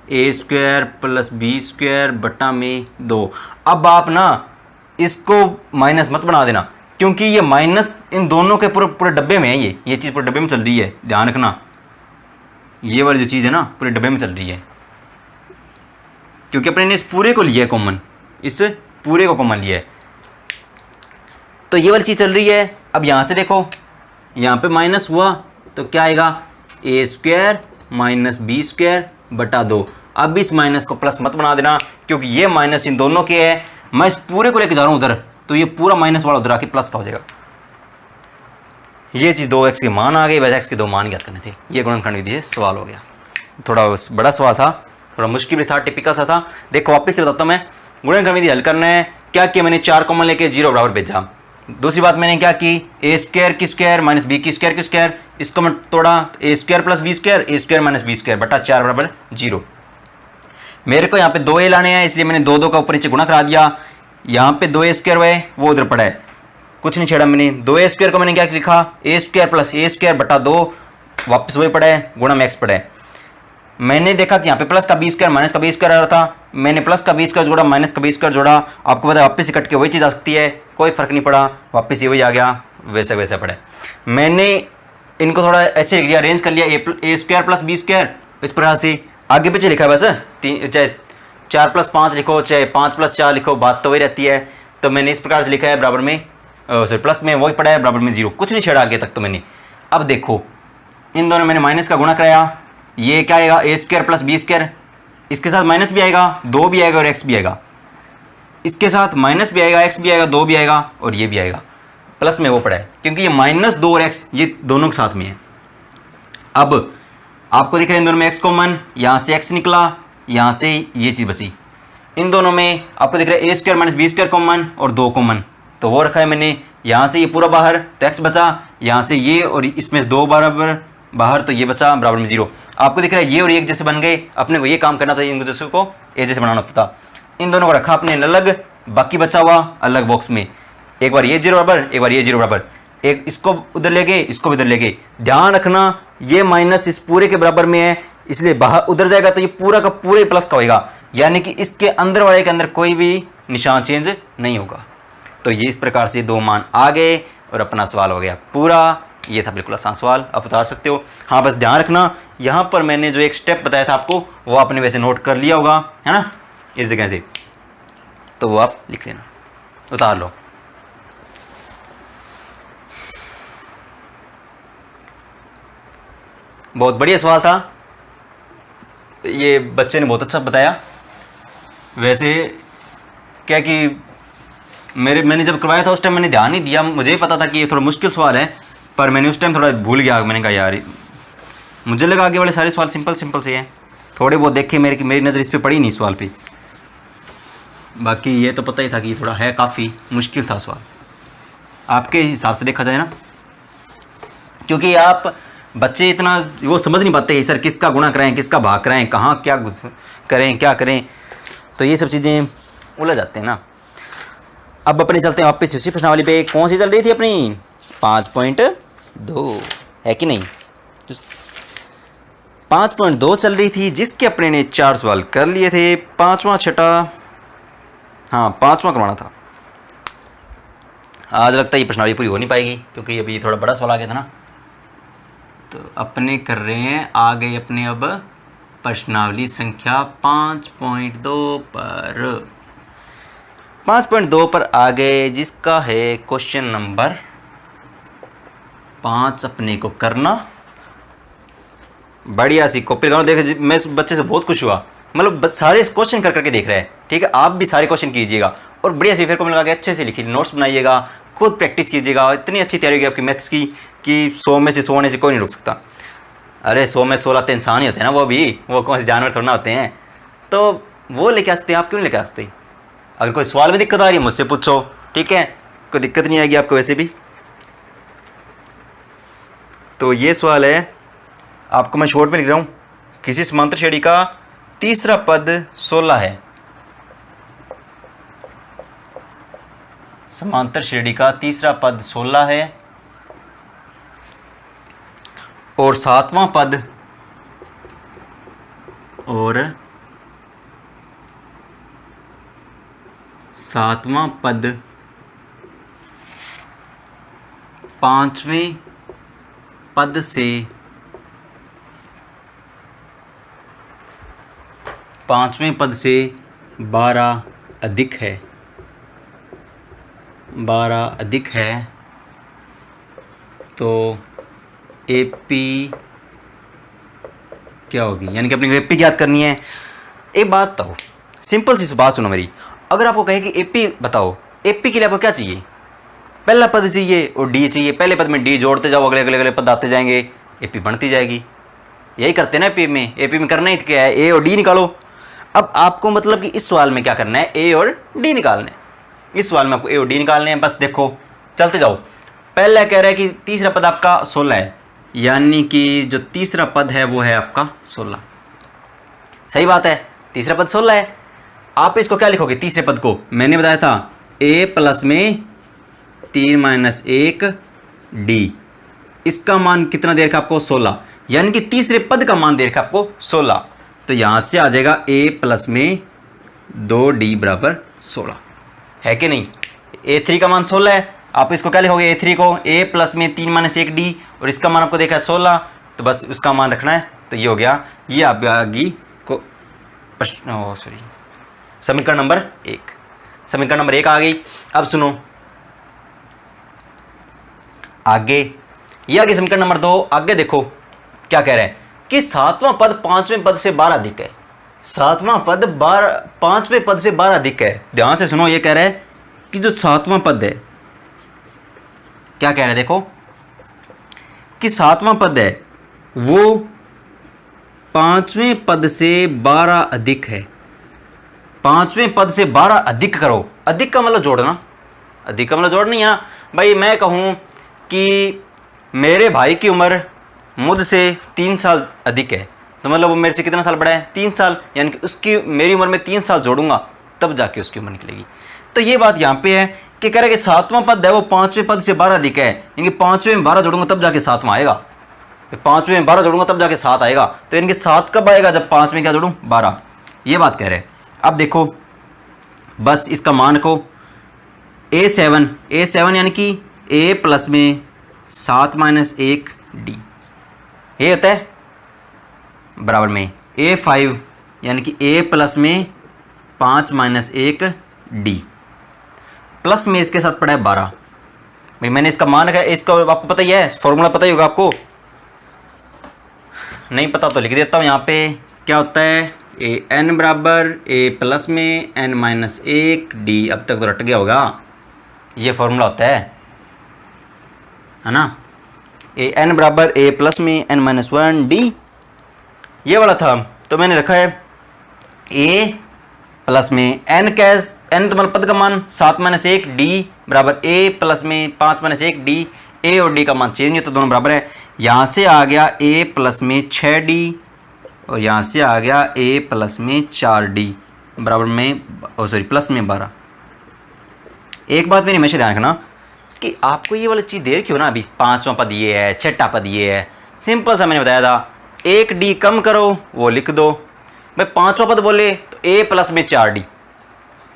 a² + b² बटा में 2। अब आप ना इसको माइनस मत बना देना, क्योंकि ये माइनस इन दोनों के पूरे डब्बे में है, ये चीज़ पूरे डब्बे में चल रही है, ध्यान रखना, ये वाली जो चीज़ है ना पूरे डब्बे में चल रही है, क्योंकि अपने ने इस पूरे को लिया है कॉमन, इस पूरे को कॉमन लिया है, तो ये वाली चीज़ चल रही है। अब यहाँ से देखो, यहाँ पे माइनस हुआ तो क्या आएगा a² माइनस बी स्क्वायर बटा 2। अब इस माइनस को प्लस मत बना देना, क्योंकि ये माइनस इन दोनों के है, मैं इस पूरे को लेके जा रहा हूँ उधर, तो ये पूरा माइनस वाला उधर आके प्लस का हो जाएगा। ये चीज़ 2x के मान आ गए, वैसे x के 2 मान ज्ञात करने थे। ये गुणनखंड विधि से सवाल हो गया। थोड़ा बड़ा सवाल था, थोड़ा मुश्किल भी था, टिपिकल सा था। देखो वापस से बताता हूँ मैं, गुणनखंड विधि हल करना है। क्या किया मैंने, 4 कॉमन लेके 0 बराबर भेजा। दूसरी बात मैंने क्या की, ए स्क्वायर की स्क्वायर माइनस बी की स्क्वायर की स्क्वायर, इसको मैं तोड़ा, ए square plus B square, a square minus B square बटा 4 बराबर 0। मेरे को यहाँ पे 2a लाने हैं, इसलिए मैंने 2 का ऊपर नीचे गुणा करा दिया। यहाँ पे 2a स्क्वायर हुए, वो उधर पड़ा है, कुछ नहीं छेड़ा मैंने। 2a स्क्वायर को मैंने क्या लिखा, ए स्क्वायर प्लस ए स्क्वायर बटा 2, वापस वही पड़ा है, गुणा में एक्स पड़ा है। मैंने देखा कि यहाँ पे प्लस का बी स्क्वायर माइनस का बी स्क्वायर आ रहा था, मैंने प्लस का बी स्क्वायर जोड़ा, माइनस का बी स्क्वायर जोड़ा। आपको पता है वापस से कट के वही चीज़ आ सकती है, कोई फर्क नहीं पड़ा, वापस ये वही आ गया, वैसा वैसा पड़ा है। मैंने इनको थोड़ा ऐसे लिख दिया, अरेंज कर लिया, ए स्क्वायर प्लस बी स्क्वायर, इस प्रकार से आगे पीछे लिखा है बस। चाहे 4 + 5 लिखो, चाहे 5 + 4 लिखो, बात तो वही रहती है। तो मैंने इस प्रकार से लिखा है, बराबर में सॉरी प्लस में वही पड़ा है, बराबर में 0, कुछ नहीं छेड़ा आगे तक तो मैंने। अब देखो इन दोनों मैंने माइनस का गुणा कराया, ये क्या आएगा, ए स्क्वायर प्लस बी स्क्वायर, इसके साथ माइनस भी आएगा, 2 भी आएगा और एक्स भी आएगा, इसके साथ माइनस भी आएगा, एक्स भी आएगा, 2 भी आएगा और ये भी आएगा, प्लस में वो पड़ा है, क्योंकि ये -2 और एक्स ये दोनों के साथ में है। अब आपको दिख रहा है इन दोनों में एक्स कॉमन, यहाँ से एक्स निकला, यहाँ से ये चीज़ बची। इन दोनों में आपको दिख रहा है A square minus B square common और 2 कॉमन, तो वो रखा है मैंने। यहाँ से ये पूरा बाहर तो एक्स बचा, यहाँ से ये और इसमें 2 बराबर बाहर, तो ये बचा बराबर में 0। आपको दिख रहा है ये और ये एक जैसे बन गए, अपने को ये काम करना था, इन जैसे को ए जैसे बनाना होता था। इन दोनों को रखा अपने अलग, बाकी बचा हुआ अलग बॉक्स में, एक बार ये 0 बराबर, एक बार ये 0 बराबर, एक इसको उधर ले गए, इसको भी उधर ले गए। ध्यान रखना ये माइनस इस पूरे के बराबर में है, इसलिए बाहर उधर जाएगा तो ये पूरा का पूरे प्लस का होगा, यानी कि इसके अंदर वाले के अंदर कोई भी निशान चेंज नहीं होगा। तो ये इस प्रकार से 2 मान आ गए और अपना सवाल हो गया पूरा। ये था बिल्कुल आसान सवाल, आप उतार सकते हो। हाँ बस ध्यान रखना, यहाँ पर मैंने जो एक स्टेप बताया था आपको, वो आपने वैसे नोट कर लिया होगा, है ना, इस जगह से, तो वो आप लिख लेना, उतार लो। बहुत बढ़िया सवाल था, ये बच्चे ने बहुत अच्छा बताया। वैसे क्या कि मैंने जब करवाया था उस टाइम मैंने ध्यान नहीं दिया, मुझे पता था कि ये थोड़ा मुश्किल सवाल है, पर मैंने उस टाइम थोड़ा भूल गया। मैंने कहा यार, मुझे लगा आगे वाले सारे सवाल सिंपल से हैं, थोड़े बहुत देखे, मेरी नज़र इस पे पड़ी नहीं सवाल पे। बाकी ये तो पता ही था कि थोड़ा है, काफ़ी मुश्किल था सवाल आपके हिसाब से देखा जाए ना, क्योंकि आप बच्चे इतना वो समझ नहीं पाते सर किसका गुणा कराएं, किसका भाग कराएं, कहाँ क्या करें, क्या करें, तो ये सब चीज़ें उलझ जाते हैं ना। अब अपने चलते हैं वापस उसी प्रश्नावली पे। कौन सी चल रही थी अपनी, 5.2 है कि नहीं, 5.2 चल रही थी, जिसके अपने ने 4 सवाल कर लिए थे, 5वां छठा, हाँ 5वां करवाना था। आज लगता है ये प्रश्नावली पूरी हो नहीं पाएगी, क्योंकि अभी थोड़ा बड़ा सवाल आ गया था ना। तो अपने कर रहे हैं, आ गए अपने अब प्रश्नावली संख्या 5.2 पर। 5.2 पर आ गए, जिसका है क्वेश्चन नंबर 5 अपने को करना। बढ़िया सी कॉपी लगाओ। देखो मैं बच्चे से बहुत खुश हुआ, मतलब सारे क्वेश्चन कर करके देख रहे हैं, ठीक है। आप भी सारे क्वेश्चन कीजिएगा और बढ़िया सी फिर को लगा के अच्छे से लिखिए, नोट्स बनाइएगा, खुद प्रैक्टिस कीजिएगा। इतनी अच्छी तैयारी होगी आपकी मैथ्स की कि 100 में से 100 होने से कोई नहीं रुक सकता। अरे 100 में 16 तो इंसान ही होते हैं ना, वो कौन से जानवर थोड़ा ना होते हैं, तो वो लेके आते हैं, आप क्यों नहीं लेके आते। अगर कोई सवाल में दिक्कत आ रही है मुझसे पूछो, ठीक है, कोई दिक्कत नहीं आएगी आपको वैसे भी। तो ये सवाल है, आपको मैं शॉर्ट में लिख रहा हूँ। किसी समांतर श्रेणी का तीसरा पद 16 है, समांतर श्रेणी का तीसरा पद 16 है और 7वां पद और 7वां पद 5वें पद से 5वें पद से 12 अधिक है, 12 अधिक है, तो AP क्या होगी, यानी कि अपनी ए पी याद करनी है। एक बात बताओ, सिंपल सी बात सुनो मेरी, अगर आपको कहे कि ए पी बताओ, ए पी के लिए आपको क्या चाहिए, पहला पद चाहिए और डी चाहिए, पहले पद में डी जोड़ते जाओ, अगले अगले अगले पद आते जाएंगे, ए पी बनती जाएगी। यही करते ना ए पी में करना ही क्या है, ए और डी निकालो। अब आपको मतलब कि इस सवाल में क्या करना है, ए और डी निकालने, इस सवाल में आपको ए और डी निकालने हैं। बस देखो चलते जाओ। पहला कह रहा है कि तीसरा पद आपका 16 है, यानी कि जो तीसरा पद है वो है आपका 16। सही बात है, तीसरा पद 16 है। आप इसको क्या लिखोगे, तीसरे पद को मैंने बताया था a प्लस में 3 माइनस 1 डी, इसका मान कितना दे रखा आपको 16, यानी कि तीसरे पद का मान दे रखा आपको 16। तो यहां से आ जाएगा a प्लस में 2d बराबर 16, है कि नहीं। a3 का मान 16 है, आप इसको क्या लिखोगे, a3 को a प्लस में 3 माइनस 1 डी, और इसका मान आपको देखा है 16, तो बस उसका मान रखना है। तो ये हो गया, ये आप आगे को समीकरण नंबर 1, समीकरण नंबर 1 आ गई। अब सुनो आगे, ये आगे समीकरण नंबर 2। आगे देखो क्या कह रहे हैं कि सातवां पद पांचवें पद से 12 अधिक है, सातवां पद पांचवें पद से 12 अधिक है। ध्यान से सुनो, ये कह रहा है कि जो सातवां पद है, क्या कह रहे हैं देखो, कि सातवां पद है वो पांचवें पद से 12 अधिक है। पांचवें पद से 12 अधिक करो, अधिक का मतलब जोड़ना, अधिक का मतलब जोड़ नहीं है ना भाई। मैं कहूं कि मेरे भाई की उम्र मुझसे 3 साल अधिक है, तो मतलब वो मेरे से कितना साल बड़ा है, 3 साल, यानी कि उसकी मेरी उम्र में 3 साल जोड़ूंगा तब जाके उसकी उम्र निकलेगी। तो ये बात यहाँ पे है कि कह रहे कि सातवां पद है वो पांचवें पद से 12 अधिक है, यानी कि पांचवें में 12 जोड़ूंगा तब जाके सातवां आएगा, पांचवें में 12 जोड़ूंगा तब जाके 7 आएगा। तो यानी कि 7 कब आएगा, जब 5 में क्या जोड़ूं, 12। ये बात कह रहे हैं। अब देखो बस इसका मान को a7 यानी कि a प्लस में 7 माइनस 1 डी, ये होता है बराबर में a5 यानी कि a प्लस में 5 माइनस 1 डी, प्लस में इसके साथ पड़ा है 12। भाई मैंने इसका मान रखा है, इसका आपको पता ही है, फॉर्मूला पता ही होगा आपको, नहीं पता तो लिख देता हूँ यहाँ पे। क्या होता है, ए एन बराबर a प्लस में n माइनस 1 डी, अब तक तो रट गया होगा, ये फॉर्मूला होता है ना। ए एन बराबर a प्लस में n माइनस 1 डी, ये वाला था। तो मैंने रखा है a प्लस में n कैस, n तो मतलब पद का मान 7 माइनस 1 डी बराबर a प्लस में 5 माइनस 1 डी, a और d का मान चेंज नहीं होता, दोनों बराबर है। यहाँ से आ गया a प्लस में 6 डी, और यहाँ से आ गया a प्लस में 4 डी बराबर में प्लस में 12। एक बात मेरी हमेशा ध्यान रखना कि आपको ये वाली चीज़ दे क्यों ना, अभी पांचवा पद ये है, छठा पद ये है, सिंपल सा मैंने बताया था, 1 डी कम करो वो लिख दो। भाई पांचवा पद बोले तो a प्लस में 4 डी,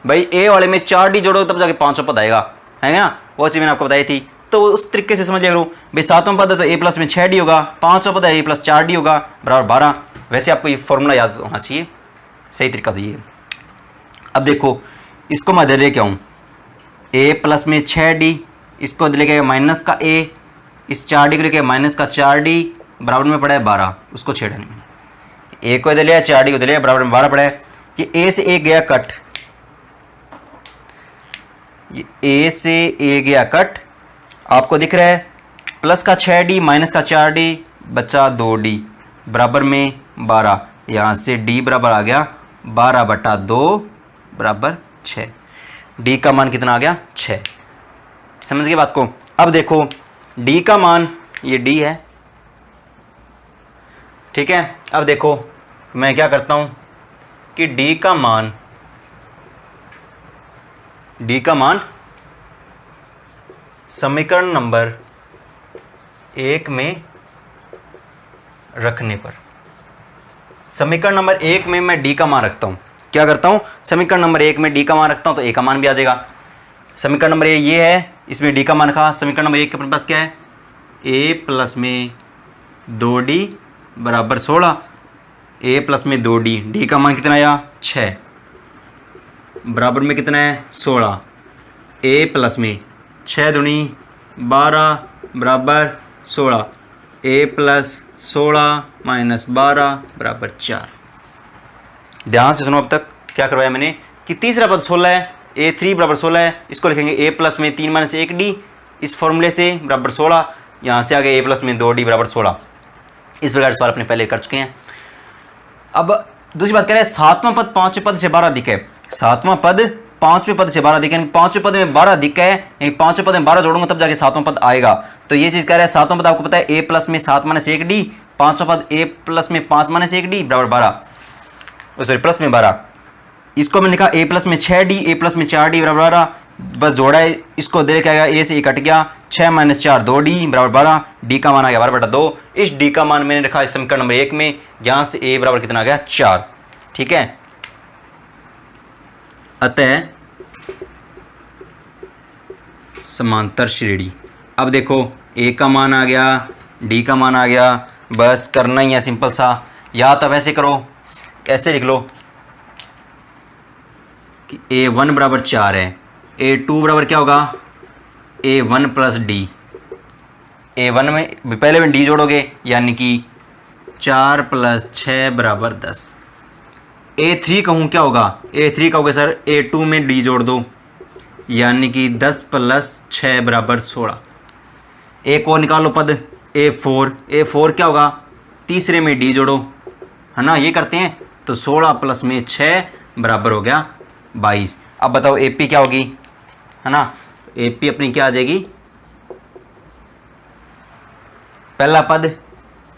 भाई a वाले में 4 डी जोड़ो तब जाके पांचवा पद आएगा, है ना, वो चीज़ मैंने आपको बताई थी। तो उस तरीके से समझ लिया करो भाई, सातवां पद है तो a प्लस में 6 डी होगा, पांचवा पद है a प्लस 4 डी होगा बराबर 12। वैसे आपको ये फॉर्मूला याद होना चाहिए, सही तरीका तो ये। अब देखो इसको मैं दे लेके आऊँ a प्लस में 6 डी, इसको लेके माइनस का a, इस 4 डी को लेके माइनस का 4 डी बराबर में पड़ा है 12, उसको छेड़ा नहीं, a को दे लिया 4 डी को दे लिया बराबर में 12 पड़ा है। ये a से a गया कट, ये a से a गया कट, आपको दिख रहा है प्लस का 6 डी माइनस का 4 डी बचा 2 डी बराबर में 12, यहाँ से d बराबर आ गया 12/2 बराबर 6, d का मान कितना आ गया 6। समझ गए बात को। अब देखो d का मान ये d है, ठीक है। अब देखो मैं क्या करता हूँ कि d का मान समीकरण नंबर 1 में रखने पर, समीकरण नंबर 1 में मैं d का मान रखता हूँ, क्या करता हूँ, समीकरण नंबर 1 में d का मान रखता हूँ तो a का मान भी आ जाएगा। समीकरण नंबर ये है, इसमें d का मान रखा, समीकरण नंबर 1 के अपने पास क्या है, a प्लस में 2d बराबर 16, a प्लस में 2d, d का मान कितना आया 6 बराबर में कितना है 16, a प्लस में 6 दूनी 12 बराबर 16, a प्लस 16 माइनस 12 बराबर 4। ध्यान से सुनो, अब तक क्या करवाया मैंने कि तीसरा पद 16 है, a3 बराबर 16 है, इसको लिखेंगे a प्लस में 3 माइनस 1d इस फॉर्मूले से बराबर 16, यहाँ से आगे a प्लस में 2d बराबर 16। इस प्रकार सवाल अपने पहले कर चुके हैं। अब दूसरी बात करें, सातवां पद पांचवें पद से 12 अधिक है। सातवां पद पांचवें पद से 12 अधिक है, यानी पांचवें पद में 12 अधिक है, यानी पांचवें पद में 12 जोड़ूंगा तब जाके सातवां पद आएगा। तो ये चीज कह रहा है, सातवां पद आपको पता है a प्लस में 7 माइनस 1d, पांचवां पद a प्लस में 5 माइनस 1d बराबर 12, सॉरी प्लस में 12। इसको मैंने लिखा a प्लस में 6d, a प्लस में 4d बराबर 12, बस जोड़ा है, इसको दे क्या a से कट गया, 6 माइनस 4 2d बराबर 12, d का मान आ गया 12/2। इस d का मान मैंने रखा समीकरण नंबर 1 में, यहाँ से a बराबर कितना आ गया 4। ठीक है, अतः समांतर श्रेणी। अब देखो a का मान आ गया, d का मान आ गया, बस करना ही है सिंपल सा। या तो वैसे करो, ऐसे लिख लो कि a1 बराबर 4 है, a2 बराबर क्या होगा a1 प्लस डी। a1 में पहले में d जोड़ोगे यानी कि 4 प्लस 6 बराबर 10। a3 कहूँ क्या होगा, a3 कहोगे सर a2 में d जोड़ दो यानी कि 10 प्लस 6 बराबर 16। एक और निकालो पद a4, a4 क्या होगा, तीसरे में d जोड़ो, है ना, ये करते हैं तो 16 प्लस में 6 बराबर हो गया 22। अब बताओ AP क्या होगी, है ना, तो AP अपनी क्या आ जाएगी, पहला पद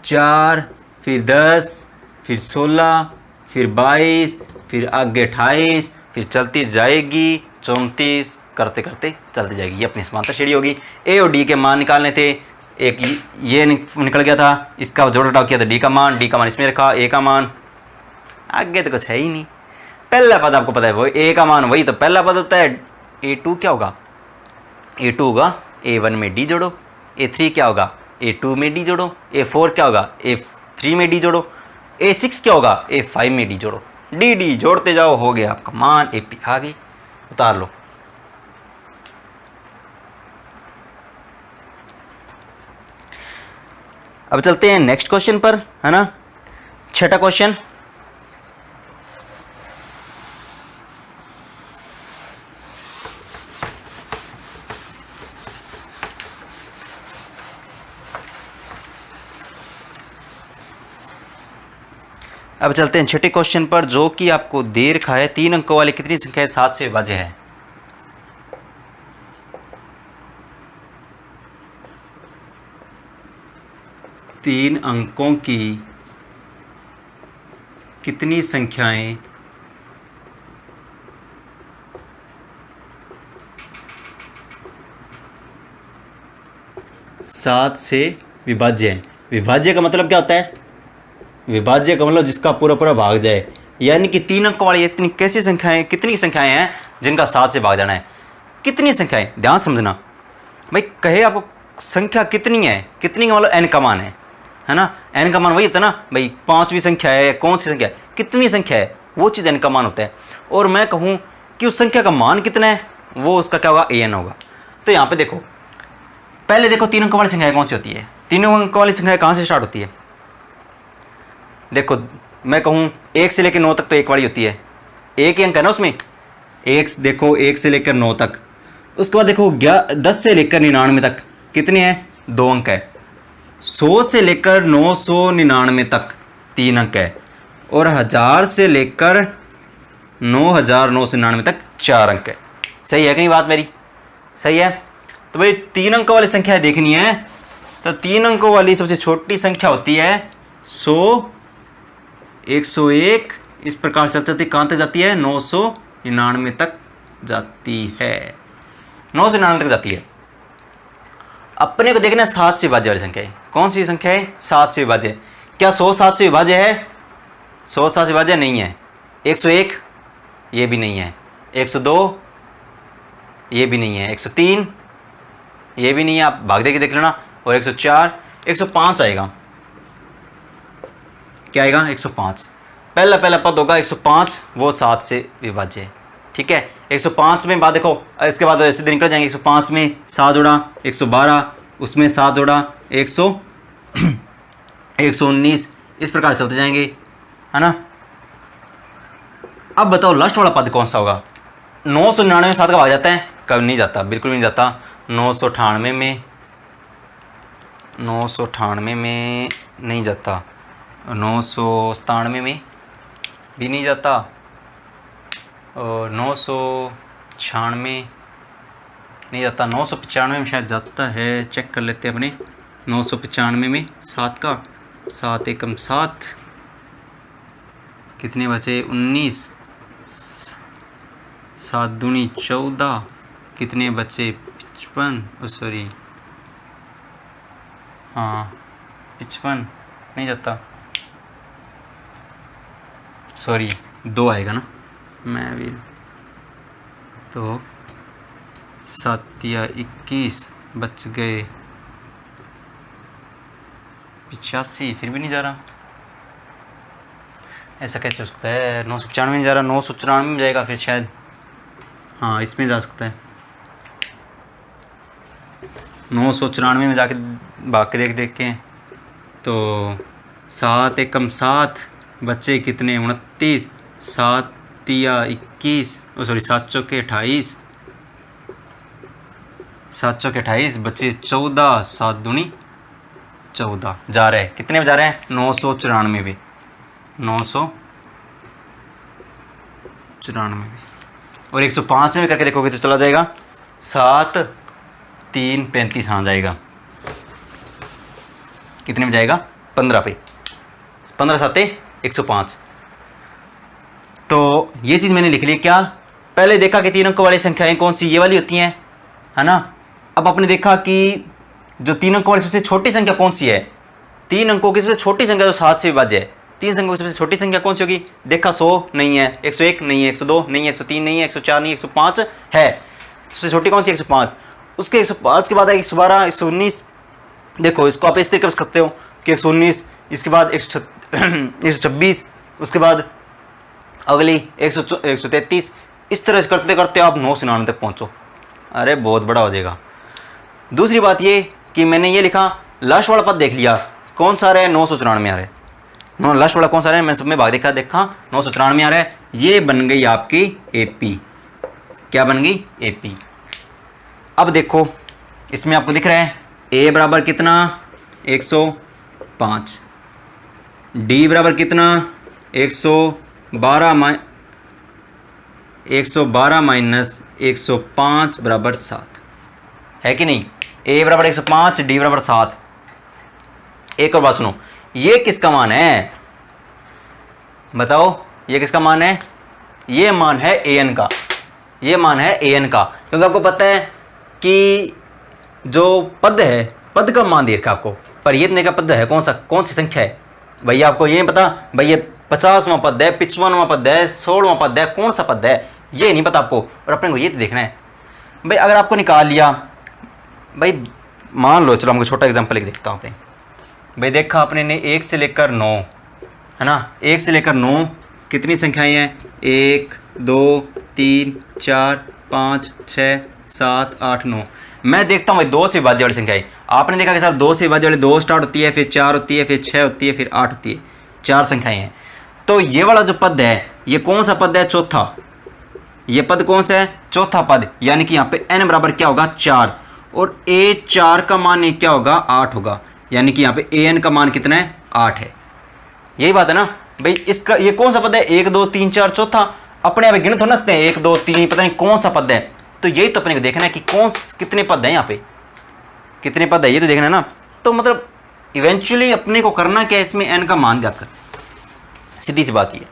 4, फिर 10, फिर 16, फिर 22, फिर आगे 28, फिर चलती जाएगी 34, करते करते चलती जाएगी। ये अपनी समांतर श्रेणी होगी। A और D के मान निकालने थे, एक ये निकल गया था, इसका जोड़ घटाव किया तो D का मान इसमें रखा, A का मान आगे तो कुछ है ही नहीं। पहला पद आपको पता है वो A का मान वही तो पहला पद होता है। A2 क्या होगा, A2 होगा A1 में D जोड़ो, A3 क्या होगा A2 में D जोड़ो, A4 क्या होगा A3 में D जोड़ो, A6 क्या होगा A5 में D जोड़ो, D जोड़ते जाओ, हो गया आपका मान, AP आ गई, उतार लो। अब चलते हैं नेक्स्ट क्वेश्चन पर, है ना, छठा क्वेश्चन। अब चलते हैं छठे क्वेश्चन पर, जो कि आपको दे रखा है 3 अंकों वाली कितनी संख्या 7 से विभाज्य है। तीन अंकों की कितनी संख्याएं 7 से विभाज्य है। विभाज्य का मतलब क्या होता है, विभाज्य का मतलब जिसका पूरा पूरा भाग जाए, यानी कि 3 अंकों वाली इतनी कैसी संख्याएं, कितनी संख्याएं हैं जिनका 7 से भाग जाना है। कितनी संख्याएं, ध्यान समझना भाई, कहे आपको संख्या कितनी है, कितनी का मतलब n का मान है ना, n का मान वही होता है ना भाई, 5वीं संख्या है, कौन सी संख्या है, कितनी संख्या है, वो चीज़ n का मान होता है। और मैं कहूँ कि उस संख्या का मान कितना है, वो उसका क्या होगा an होगा। तो यहाँ पे देखो, पहले देखो 3 अंकों वाली संख्या कौन सी होती है, 3 अंकों वाली संख्या कहाँ से स्टार्ट होती है। देखो मैं कहूँ 1 से लेकर 9 तक तो 1 वाली होती है, एक ही अंक है ना उसमें, 1 देखो 1 से लेकर 9 तक। उसके बाद देखो 10 से लेकर 99 तक कितने हैं, 2 अंक है। 100 से लेकर 999 तक 3 अंक है, और 1000 से लेकर 9999 तक 4 अंक है। सही है कि नहीं बात मेरी, सही है। तो भाई 3 अंकों वाली संख्या देखनी है, तो 3 अंकों वाली सबसे छोटी संख्या होती है 100, 101, इस प्रकार से चलती कहाँ तक जाती है, 999 तक जाती है, 999 तक जाती है। अपने को देखना है 7 से विभाज्य वाली संख्या है, कौन सी संख्या है, 7 से विभाज्य। क्या 100 7 से विभाज्य है, 100 7 से विभाज्य नहीं है। 101 ये भी नहीं है, 102 ये भी नहीं है, 103 ये भी नहीं है, आप भाग दे के देख लेना। और 104, 105 आएगा, क्या आएगा 105, पहला पद होगा 105, वो 7 से विभाज्य है। ठीक है, 105 में बात देखो, इसके बाद सीधे निकल जाएंगे। 105 में 7 जोड़ा 112, उसमें 7 जोड़ा 119, इस प्रकार चलते जाएंगे, है ना। अब बताओ लास्ट वाला पद कौन सा होगा। 999 में 7 का भाग जाता है, कभी नहीं जाता, बिल्कुल नहीं जाता। 998 में नहीं जाता, 997 में भी नहीं जाता, और 996 नहीं जाता, 995 में शायद जाता है, चेक कर लेते हैं अपने। 995 में 7 का, 7 एकम 7, कितने बचे 19, 7 दूनी 14, कितने बचे 55, सॉरी हाँ 55 नहीं जाता, सॉरी 2 आएगा ना, मैं भी तो 7 या 21 बच गए 85, फिर भी नहीं जा रहा, ऐसा कैसे हो सकता है। 995 नहीं जा रहा, 994 में जाएगा फिर शायद, हाँ इसमें जा सकता है। 994 में जाके भाग के देख के, तो 7 एकम 7 बच्चे कितने 29, 7 या 21, सॉरी 7 चौके 28, 7 चौके 28 बच्चे 14, 7 दूनी 14 जा रहे हैं, कितने में जा रहे हैं 994 में, 994 में, और 105 में करके देखोगे तो चला जाएगा 7 3 35, हाँ जाएगा, कितने में जाएगा 15 पे, 15 7 105। तो ये चीज़ मैंने लिख ली। क्या पहले देखा कि 3 अंकों वाली संख्याएं कौन सी, ये वाली होती हैं, है ना। अब आपने देखा कि जो 3 अंकों वाली सबसे छोटी संख्या कौन सी है, 3 अंकों की सबसे छोटी संख्या जो 7 से विभाज्य है, 3 अंकों की सबसे छोटी संख्या कौन सी होगी। देखा 100 नहीं है, 101 नहीं है, 102 नहीं है, 103 नहीं है, 104 नहीं है, 105 है, सबसे छोटी कौन सी 105। उसके 105 के बाद है 112, 119। देखो इसको आप इस तरीके से करते हो कि 119, इसके बाद 126, उसके बाद अगली 133, इस तरह से करते करते आप 999 तक पहुँचो। अरे बहुत बड़ा हो जाएगा। दूसरी बात ये कि मैंने ये लिखा, लास्ट वाला पद देख लिया कौन सा आ रहा है 994 आ रहा है, लास्ट वाला कौन सा आ रहा है, मैंने सब में भाग देखा 994 आ रहा है, ये बन गई आपकी एपी। क्या बन गई एपी। अब देखो इसमें आपको दिख रहा है ए बराबर कितना 105, डी बराबर कितना 112 माइनस 105 बराबर 7 है कि नहीं। ए बराबर 105, डी बराबर 7। एक और बात सुनो, ये किसका मान है बताओ, ये किसका मान है, ये मान है an का, ये मान है an का, क्योंकि आपको पता है कि जो पद है, पद का मान दे रखा आपको, पर ये का पद है कौन सा, कौन सी संख्या है भैया, आपको ये नहीं पता भाई ये 50वां पद है, 55वां पद है, 16वां पद है, कौन सा पद है ये नहीं पता आपको, और अपने को ये तो देखना है भाई। अगर आपको निकाल लिया भाई, मान लो, चलो हमको छोटा एग्जांपल लिख देखता हूँ अपने भाई। देखा अपने ने 1 से लेकर 9 है ना, 1 से लेकर 9 कितनी संख्याएं हैं, 1 2 3 4 5 6 7 8 9। मैं देखता हूँ भाई 2 से विभाज्य वाली संख्याएं। आपने देखा कि सर 2 से विभाज्य वाली 2 स्टार्ट होती है, फिर 4 होती है, फिर 6 होती है, फिर 8 होती है, 4 संख्याएं हैं। तो ये वाला जो पद है ये कौन सा पद है, चौथा। ये पद कौन सा है, चौथा पद, यानी कि यहाँ पे n बराबर क्या होगा 4, और a4 का मान क्या होगा 8 होगा, यानी कि यहाँ पे an का मान कितना है 8 है। यही बात है ना भाई। इसका ये कौन सा पद है 1 2 3 4 चौथा, अपने यहाँ पे गिनत हो ना 1 2 3 पता नहीं कौन सा पद है, तो यही तो अपने को देखना है कि कितने पद हैं यहाँ पे, कितने पद है ये तो देखना है ना। तो मतलब इवेंचुअली अपने को करना क्या है, इसमें n का मान ज्ञात कर, सीधी सी बात ये।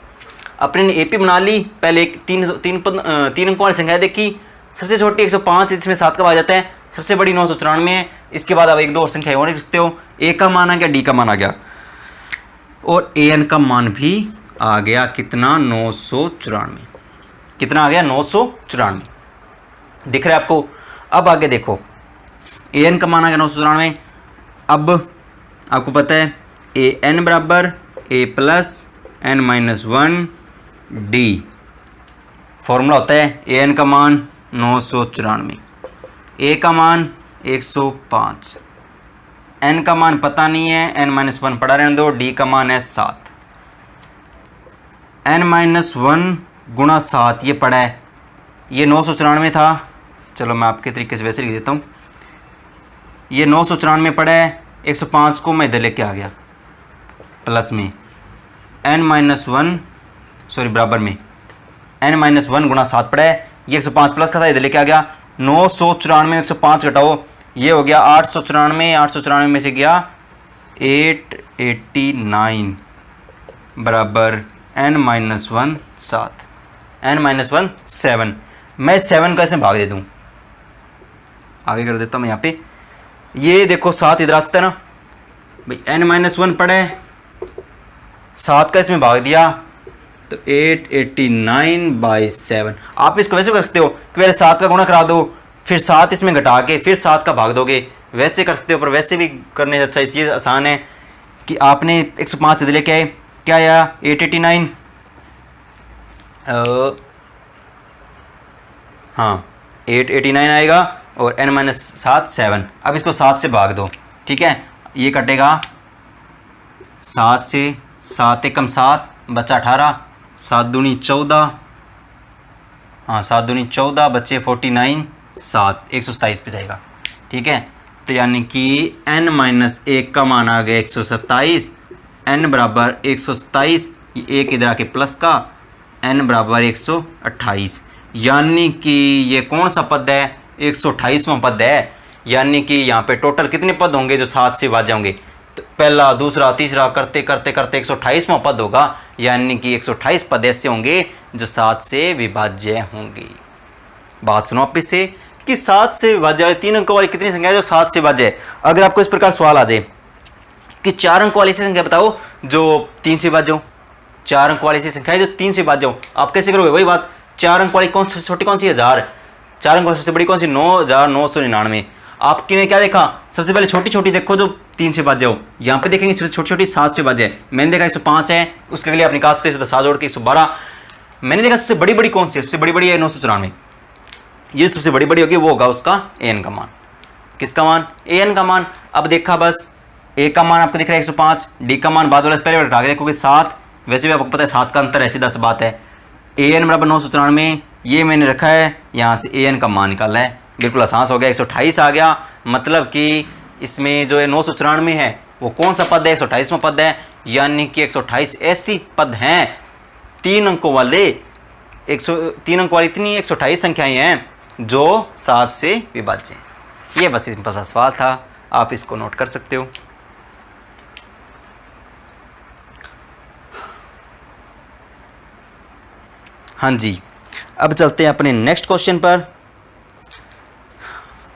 अपने ने एपी बना ली, पहले तीन अंकों वाली संख्या देखी, सबसे छोटी 105 इसमें 7 का भाग जाता है, सबसे बड़ी 994 है। इसके बाद अब 1 2 और संख्या और लिख सकते हो, ए का मान आ गया, डी का मान आ गया, और an का मान भी आ गया कितना 994, कितना आ गया 994, दिख रहा है आपको। अब आगे देखो an का मान आ गया 994। अब आपको पता है an बराबर a plus n minus 1 D, formula होता है an का मान 994, a का मान 105, एन का मान पता नहीं है, n-1 पड़ा रहने दो, डी का मान है 7, n-1 गुणा 7 ये पड़ा है, ये 994 था, चलो मैं आपके तरीके से वैसे लिख देता हूँ, ये 994 पड़ा है, 105 को मैं इधर लेके आ गया प्लस में, n-1 सॉरी बराबर में n-1 गुणा 7 पड़ा है, ये 105 प्लस का था, इधर लेके आ गया, 994 में 105 घटाओ, ये हो गया 894, 894 में से गया 889 बराबर n-1 7, n-1 7, मैं 7 का इसमें भाग दे दूँ, आगे कर देता हूँ मैं यहाँ पे, ये देखो 7 इधर आ सकता है ना भाई, n-1 पड़ा है, 7 का इसमें भाग दिया तो 889/7, आप इसको वैसे कर सकते हो कि पहले 7 का गुणा करा दो, फिर 7 इसमें घटा के फिर 7 का भाग दोगे, वैसे कर सकते हो, पर वैसे भी करने से अच्छा इसलिए आसान है कि आपने 105 से लेके आए, क्या आया 889, हाँ 889 आएगा, और n-7 7, अब इसको 7 से भाग दो, ठीक है, ये कटेगा 7 से, 7 एकम 7 बच्चा 18, 7 दूनी 14, हाँ 7 दूनी 14 बच्चे 49, 7 127 पे जाएगा, ठीक है, तो यानी कि n-1 का मान आ गया 127, n बराबर 127, ये एक इधर आके प्लस का, n बराबर 128, यानी कि ये कौन सा पद है, 128वां पद है, यानी कि यहाँ पे टोटल कितने पद होंगे जो 7 से भाज्य होंगे, तो पहला दूसरा तीसरा करते करते करते 128वां पद होगा, यानी कि 128 पद ऐसे होंगे जो 7 से विभाज्य होंगे। बात सुनो आप इससे कि 7 से विभाज्य 3 अंकों वाली कितनी संख्या है जो 7 से विभाज्य है। अगर आपको इस प्रकार सवाल आ जाए कि 4 अंकों वाली ऐसी संख्या बताओ जो 3 से विभाज्य हो, 4 अंकों वाली ऐसी संख्या है जो 3 से विभाज्य हो, आप कैसे करोगे, वही बात, 4 अंक वाली कौन सी छोटी कौन सी, 1000, 4 अंक वाली सबसे बड़ी कौन सी, 9999, आपने क्या देखा, सबसे पहले छोटी छोटी देखो जो 3 से विभाज्य हो, यहाँ पे देखेंगे छोटी छोटी 7 से विभाज्य है, मैंने देखा 105 है, उसके लिए आप निकाल सकते हैं 7 जोड़ के 112, मैंने देखा सबसे बड़ी बड़ी कौन सी है, सबसे बड़ी बड़ी है 994, ये सबसे बड़ी बड़ी होगी, वो होगा उसका an का मान, किसका मान, an का मान। अब देखा बस a का मान आपको दिख रहा है 105, d का मान बाद वाले पहले हटा के देखोगे 7, वैसे भी आपको पता है 7 का अंतर है, सीधा सी बात है, an बराबर 994, ये मैंने रखा है, यहाँ से an का मान निकालना है, बिल्कुल आसान हो गया, 128 आ गया, मतलब कि इसमें जो है 994 है वो कौन सा पद है, 128वां पद है, यानी कि 128 ऐसी पद हैं 3 अंकों वाले, 3 अंकों वाली इतनी 128 संख्याएं हैं जो 7 से विभाज्य हैं। ये बस सिंपल सा सवाल था, आप इसको नोट कर सकते हो। हाँ जी, अब चलते हैं अपने नेक्स्ट क्वेश्चन पर।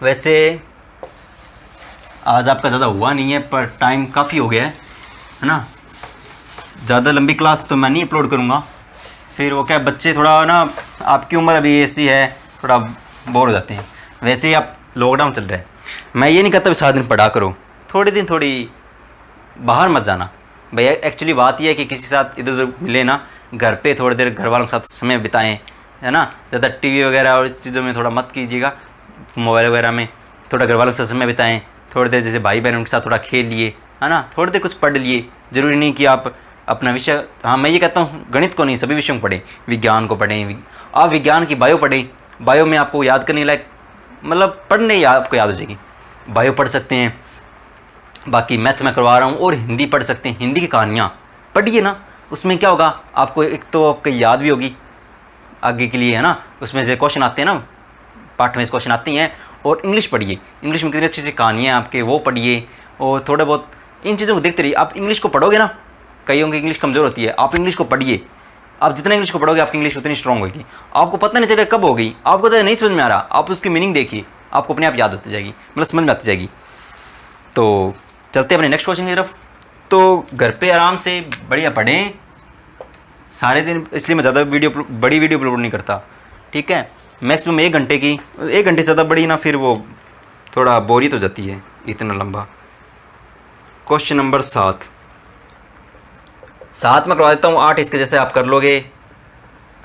वैसे आज आपका ज़्यादा हुआ नहीं है, पर टाइम काफ़ी हो गया है ना, ज़्यादा लंबी क्लास तो मैं नहीं अपलोड करूँगा, फिर वो क्या बच्चे थोड़ा ना, आपकी उम्र अभी ऐसी है, थोड़ा बोर हो जाते हैं, वैसे ही आप लॉकडाउन चल रहा है, मैं ये नहीं कहता भी 7 दिन पढ़ा करो, थोड़े दिन थोड़ी बाहर मत जाना भैया, एक्चुअली बात यह है कि किसी के साथ इधर उधर मिले ना, घर पे थोड़ी देर घर वालों के साथ समय बिताएं, है ना, ज़्यादा टीवी वगैरह और इस चीज़ों में थोड़ा मत कीजिएगा, मोबाइल वगैरह में थोड़ा घर वालों के साथ समय बिताएं, थोड़ी देर जैसे भाई बहनों के साथ थोड़ा खेल लिए, है ना, थोड़ी देर कुछ पढ़ लिए, ज़रूरी नहीं कि आप अपना विषय, हाँ मैं ये कहता हूँ गणित को नहीं, सभी विषयों को पढ़ें, विज्ञान को पढ़ें, आप विज्ञान की बायो पढ़ें, बायो में आपको याद करने लायक, मतलब पढ़ने ही आपको याद हो जाएगी, बायो पढ़ सकते हैं, बाकी मैथ में करवा रहा हूँ, और हिंदी पढ़ सकते हैं, हिंदी की कहानियाँ पढ़िए ना, उसमें क्या होगा आपको, एक तो आपकी याद भी होगी आगे के लिए, है ना, उसमें से क्वेश्चन आते हैं ना, पाठ में से क्वेश्चन आती हैं, और इंग्लिश पढ़िए, इंग्लिश में कितनी अच्छी अच्छी कहानियाँ आपके वो पढ़िए, और थोड़े बहुत इन चीज़ों को देखते रहिए। आप इंग्लिश को पढ़ोगे ना, कईयों की इंग्लिश कमज़ोर होती है, आप इंग्लिश को पढ़िए, आप जितना इंग्लिश को पढ़ोगे आपकी इंग्लिश उतनी स्ट्रॉन्ग होगी, आपको पता नहीं चलेगा कब होगी, आपको तो नहीं समझ में आ रहा, आप उसकी मीनिंग देखिए, आपको अपने आप याद होती जाएगी, मतलब समझ में आती जाएगी। तो चलते हैं अपने नेक्स्ट क्वेश्चन की तरफ। तो घर पे आराम से बढ़िया पढ़ें सारे दिन, इसलिए मैं ज़्यादा बड़ी वीडियो अपलोड नहीं करता, ठीक है, मैक्सिमम 1 घंटे की, 1 घंटे से ज़्यादा बड़ी ना, फिर वो थोड़ा बोरियत हो जाती है इतना लंबा। क्वेश्चन नंबर 7 में करवा देता हूँ, 8 इसके जैसे आप कर लोगे।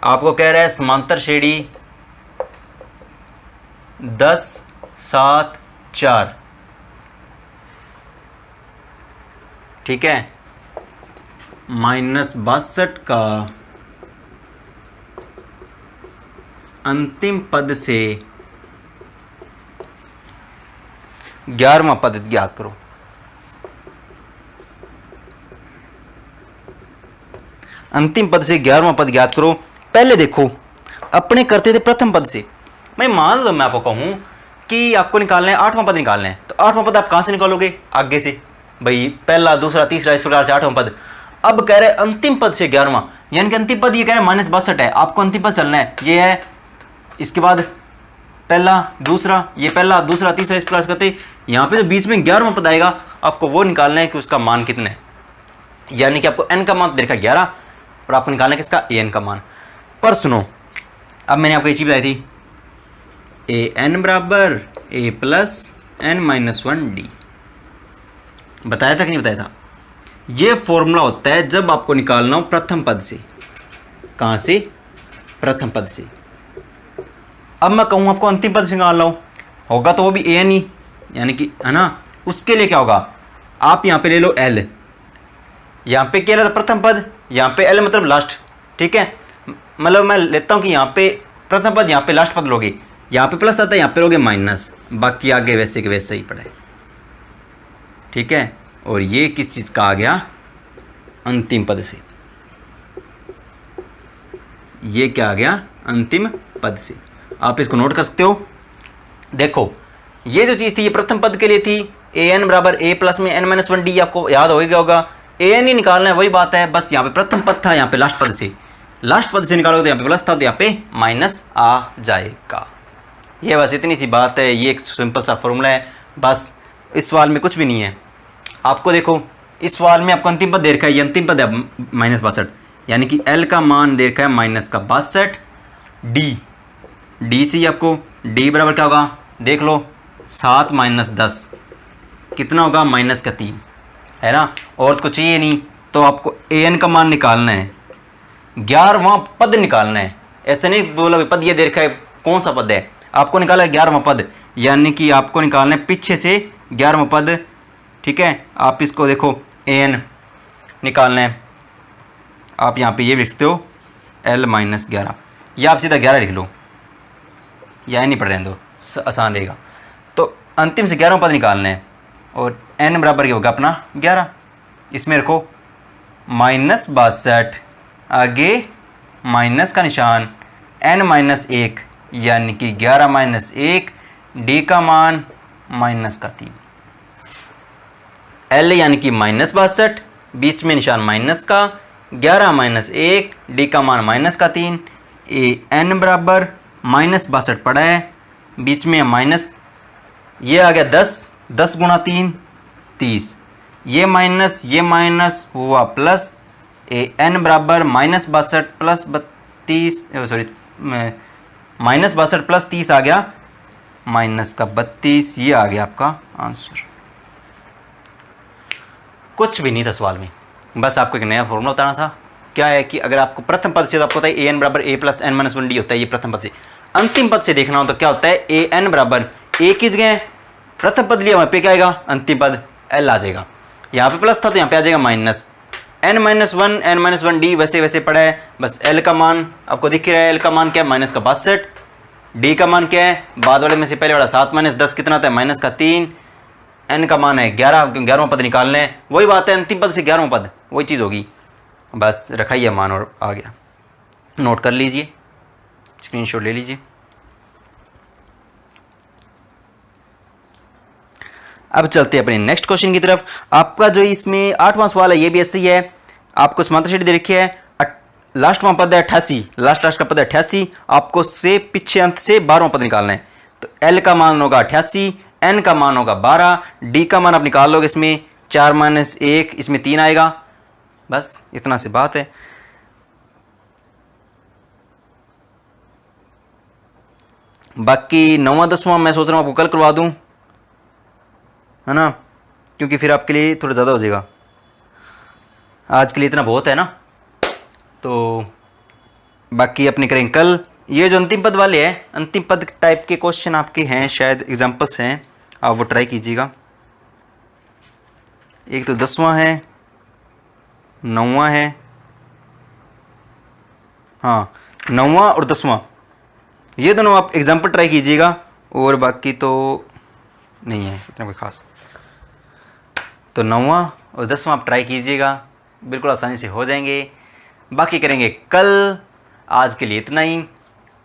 आपको कह रहा है समांतर श्रेणी 10 7 4, ठीक है, -62 का अंतिम पद से 11वां पद ज्ञात करो। अंतिम पद से 11वां पद ज्ञात करो। पहले देखो अपने करते थे प्रथम पद से। मैं मान लो मैं आपको कहूं कि आपको निकालना है 8वां पद निकालना है, तो 8वां पद आप कहां से निकालोगे? आगे से, भाई पहला दूसरा तीसरा इस प्रकार से 8वां पद। अब कह रहे अंतिम पद से 11वां, यानी कि अंतिम पद ये कह रहे हैं -62 है, आपको अंतिम पद चलना है, ये है, इसके बाद पहला दूसरा, ये पहला दूसरा तीसरा इस प्रकार से करते, यहाँ पे जो बीच में 11वां पद आएगा आपको वो निकालना है कि उसका मान कितना है, यानी कि आपको n का मान देखा 11 और आपको निकालना है किसका, an का मान। पर सुनो, अब मैंने आपको ये चीज़ बताई थी, an बराबर a प्लस n-1d, बताया था कि नहीं बताया था? ये फॉर्मूला होता है जब आपको निकालना हो प्रथम पद से। कहाँ से? प्रथम पद से। अब मैं कहूँ आपको अंतिम पद से निकालना होगा तो वो भी an ही, यानी कि, है ना, उसके लिए क्या होगा, आप यहाँ पे ले लो l, यहाँ पे क्या था प्रथम पद, यहाँ पे l मतलब लास्ट, ठीक है, मतलब मैं लेता हूँ कि यहाँ पे प्रथम पद, यहाँ पे लास्ट पद लोगे, यहाँ पे प्लस आता है, यहाँ पे लोगे माइनस, बाकी आगे वैसे के वैसे ही पड़े, ठीक है। और ये किस चीज़ का आ गया, अंतिम पद से, ये क्या आ गया, अंतिम पद से। आप इसको नोट कर सकते हो। देखो ये जो चीज़ थी ये प्रथम पद के लिए थी, an बराबर a प्लस में n-1d, आपको याद होगा, an ही निकालना है, वही बात है, बस यहाँ पे प्रथम पद था, यहाँ पे लास्ट पद से, लास्ट पद से निकालोगे तो यहाँ पे प्लस था तो यहाँ पे माइनस आ जाएगा। ये बस इतनी सी बात है, ये एक सिंपल सा फॉर्मूला है, बस इस सवाल में कुछ भी नहीं है। आपको देखो इस सवाल में आपको अंतिम पद दे रखा है, ये अंतिम पद है -62, यानी कि l का मान दे रखा है -62, d चाहिए आपको, d बराबर क्या होगा, देख लो 7 - 10 कितना होगा, -3, है ना, और तो कुछ चाहिए नहीं। तो आपको an का मान निकालना है, 11वां पद निकालना है, ऐसे नहीं बोला पद ये दे रखा है, कौन सा पद है, आपको निकाला है 11वां पद, यानी कि आपको निकालना है पीछे से 11वां पद, ठीक है। आप इसको देखो an निकालना है, आप यहाँ पे ये लिख सकते हो l-11, या आप सीधा 11 लिख लो, या नहीं पढ़ रहे दो, आसान रहेगा। तो अंतिम से 11वां पद निकालना है, और n बराबर क्या होगा अपना 11, इसमें रखो -62, आगे माइनस का निशान, n-1, यानी कि 11 - 1, d का मान -3, l यानी कि -62, बीच में निशान माइनस का, 11 - 1, d का मान -3, n बराबर -62 पड़ा है, बीच में माइनस, ये आ गया 10 गुणा 3 30, ये माइनस हुआ प्लस, n बराबर -62 प्लस 32, सॉरी -62 प्लस 30 आ गया -32, ये आ गया आपका आंसर। कुछ भी नहीं था सवाल में, बस आपको एक नया फॉर्मूला बताना था। क्या है कि अगर आपको प्रथम पद से, तो आपको पता है an बराबर a प्लस n-1d होता है, ये प्रथम पद से। अंतिम पद से देखना हो तो क्या होता है, an बराबर a की जगह प्रथम पद लिया, वहाँ पे क्या आएगा, अंतिम पद l आ जाएगा, यहाँ पे प्लस था तो यहाँ पे आ जाएगा माइनस, n-1 n-1d वैसे वैसे पड़ा है, बस l का मान आपको दिख रहा है, l का मान क्या है -62, d का मान क्या है, बाद वाले में से पहले वाला 7 - 10 कितना आता है -3, n का मान है 11वां पद निकालना है, वही बात है, अंतिम पद से 11वां पद वही चीज़ होगी, बस रखा ही है मान और आ गया। नोट कर लीजिए, स्क्रीनशॉट ले लीजिए। अब चलते हैं अपने नेक्स्ट क्वेश्चन की तरफ। आपका जो इसमें 8वां सवाल है ये भी ऐसे ही है, आपको समांतर श्रेणी दे रखी है, लास्टवां पद है 88, लास्ट का पद है 88, आपको से पीछे अंत से 12वां पद निकालना है। तो l का मान होगा 88, n का मान होगा 12, d का मान आप निकाल लोगे, इसमें 4 - 1, इसमें 3 आएगा, बस इतना सी बात है। बाकी 9वां 10वां मैं सोच रहा हूँ आपको कल करवा दूँ, है ना, क्योंकि फिर आपके लिए थोड़ा ज़्यादा हो जाएगा, आज के लिए इतना बहुत है ना। तो बाकी अपने करेंगे कल। ये जो अंतिम पद वाले हैं, अंतिम पद टाइप के क्वेश्चन आपके हैं, शायद एग्जांपल्स हैं, आप वो ट्राई कीजिएगा। एक तो 10वां है, 9वां है, हाँ 9वां और 10वां, ये दोनों आप एग्जाम्पल ट्राई कीजिएगा, और बाकी तो नहीं है इतना कोई ख़ास। तो 9वां और 10वां आप ट्राई कीजिएगा, बिल्कुल आसानी से हो जाएंगे। बाकी करेंगे कल। आज के लिए इतना ही,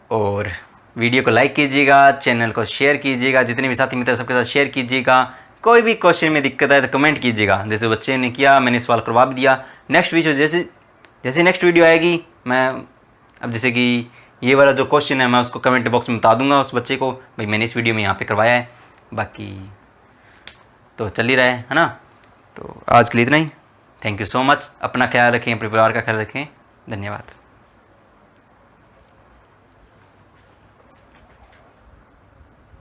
और वीडियो को लाइक कीजिएगा, चैनल को शेयर कीजिएगा, जितने भी साथी मित्र सबके साथ शेयर कीजिएगा। कोई भी क्वेश्चन में दिक्कत आए तो कमेंट कीजिएगा, जैसे बच्चे ने किया मैंने सवाल करवा भी दिया। नेक्स्ट वीडियो जैसे नेक्स्ट वीडियो आएगी, मैं अब जैसे कि ये वाला जो क्वेश्चन है मैं उसको कमेंट बॉक्स में बता दूंगा उस बच्चे को, भाई मैंने इस वीडियो में यहाँ पे करवाया है। बाकी तो चल ही रहा है ना। तो आज के लिए इतना ही। Thank you so much. अपना ख्याल रखें, अपने परिवार का ख्याल रखें। धन्यवाद।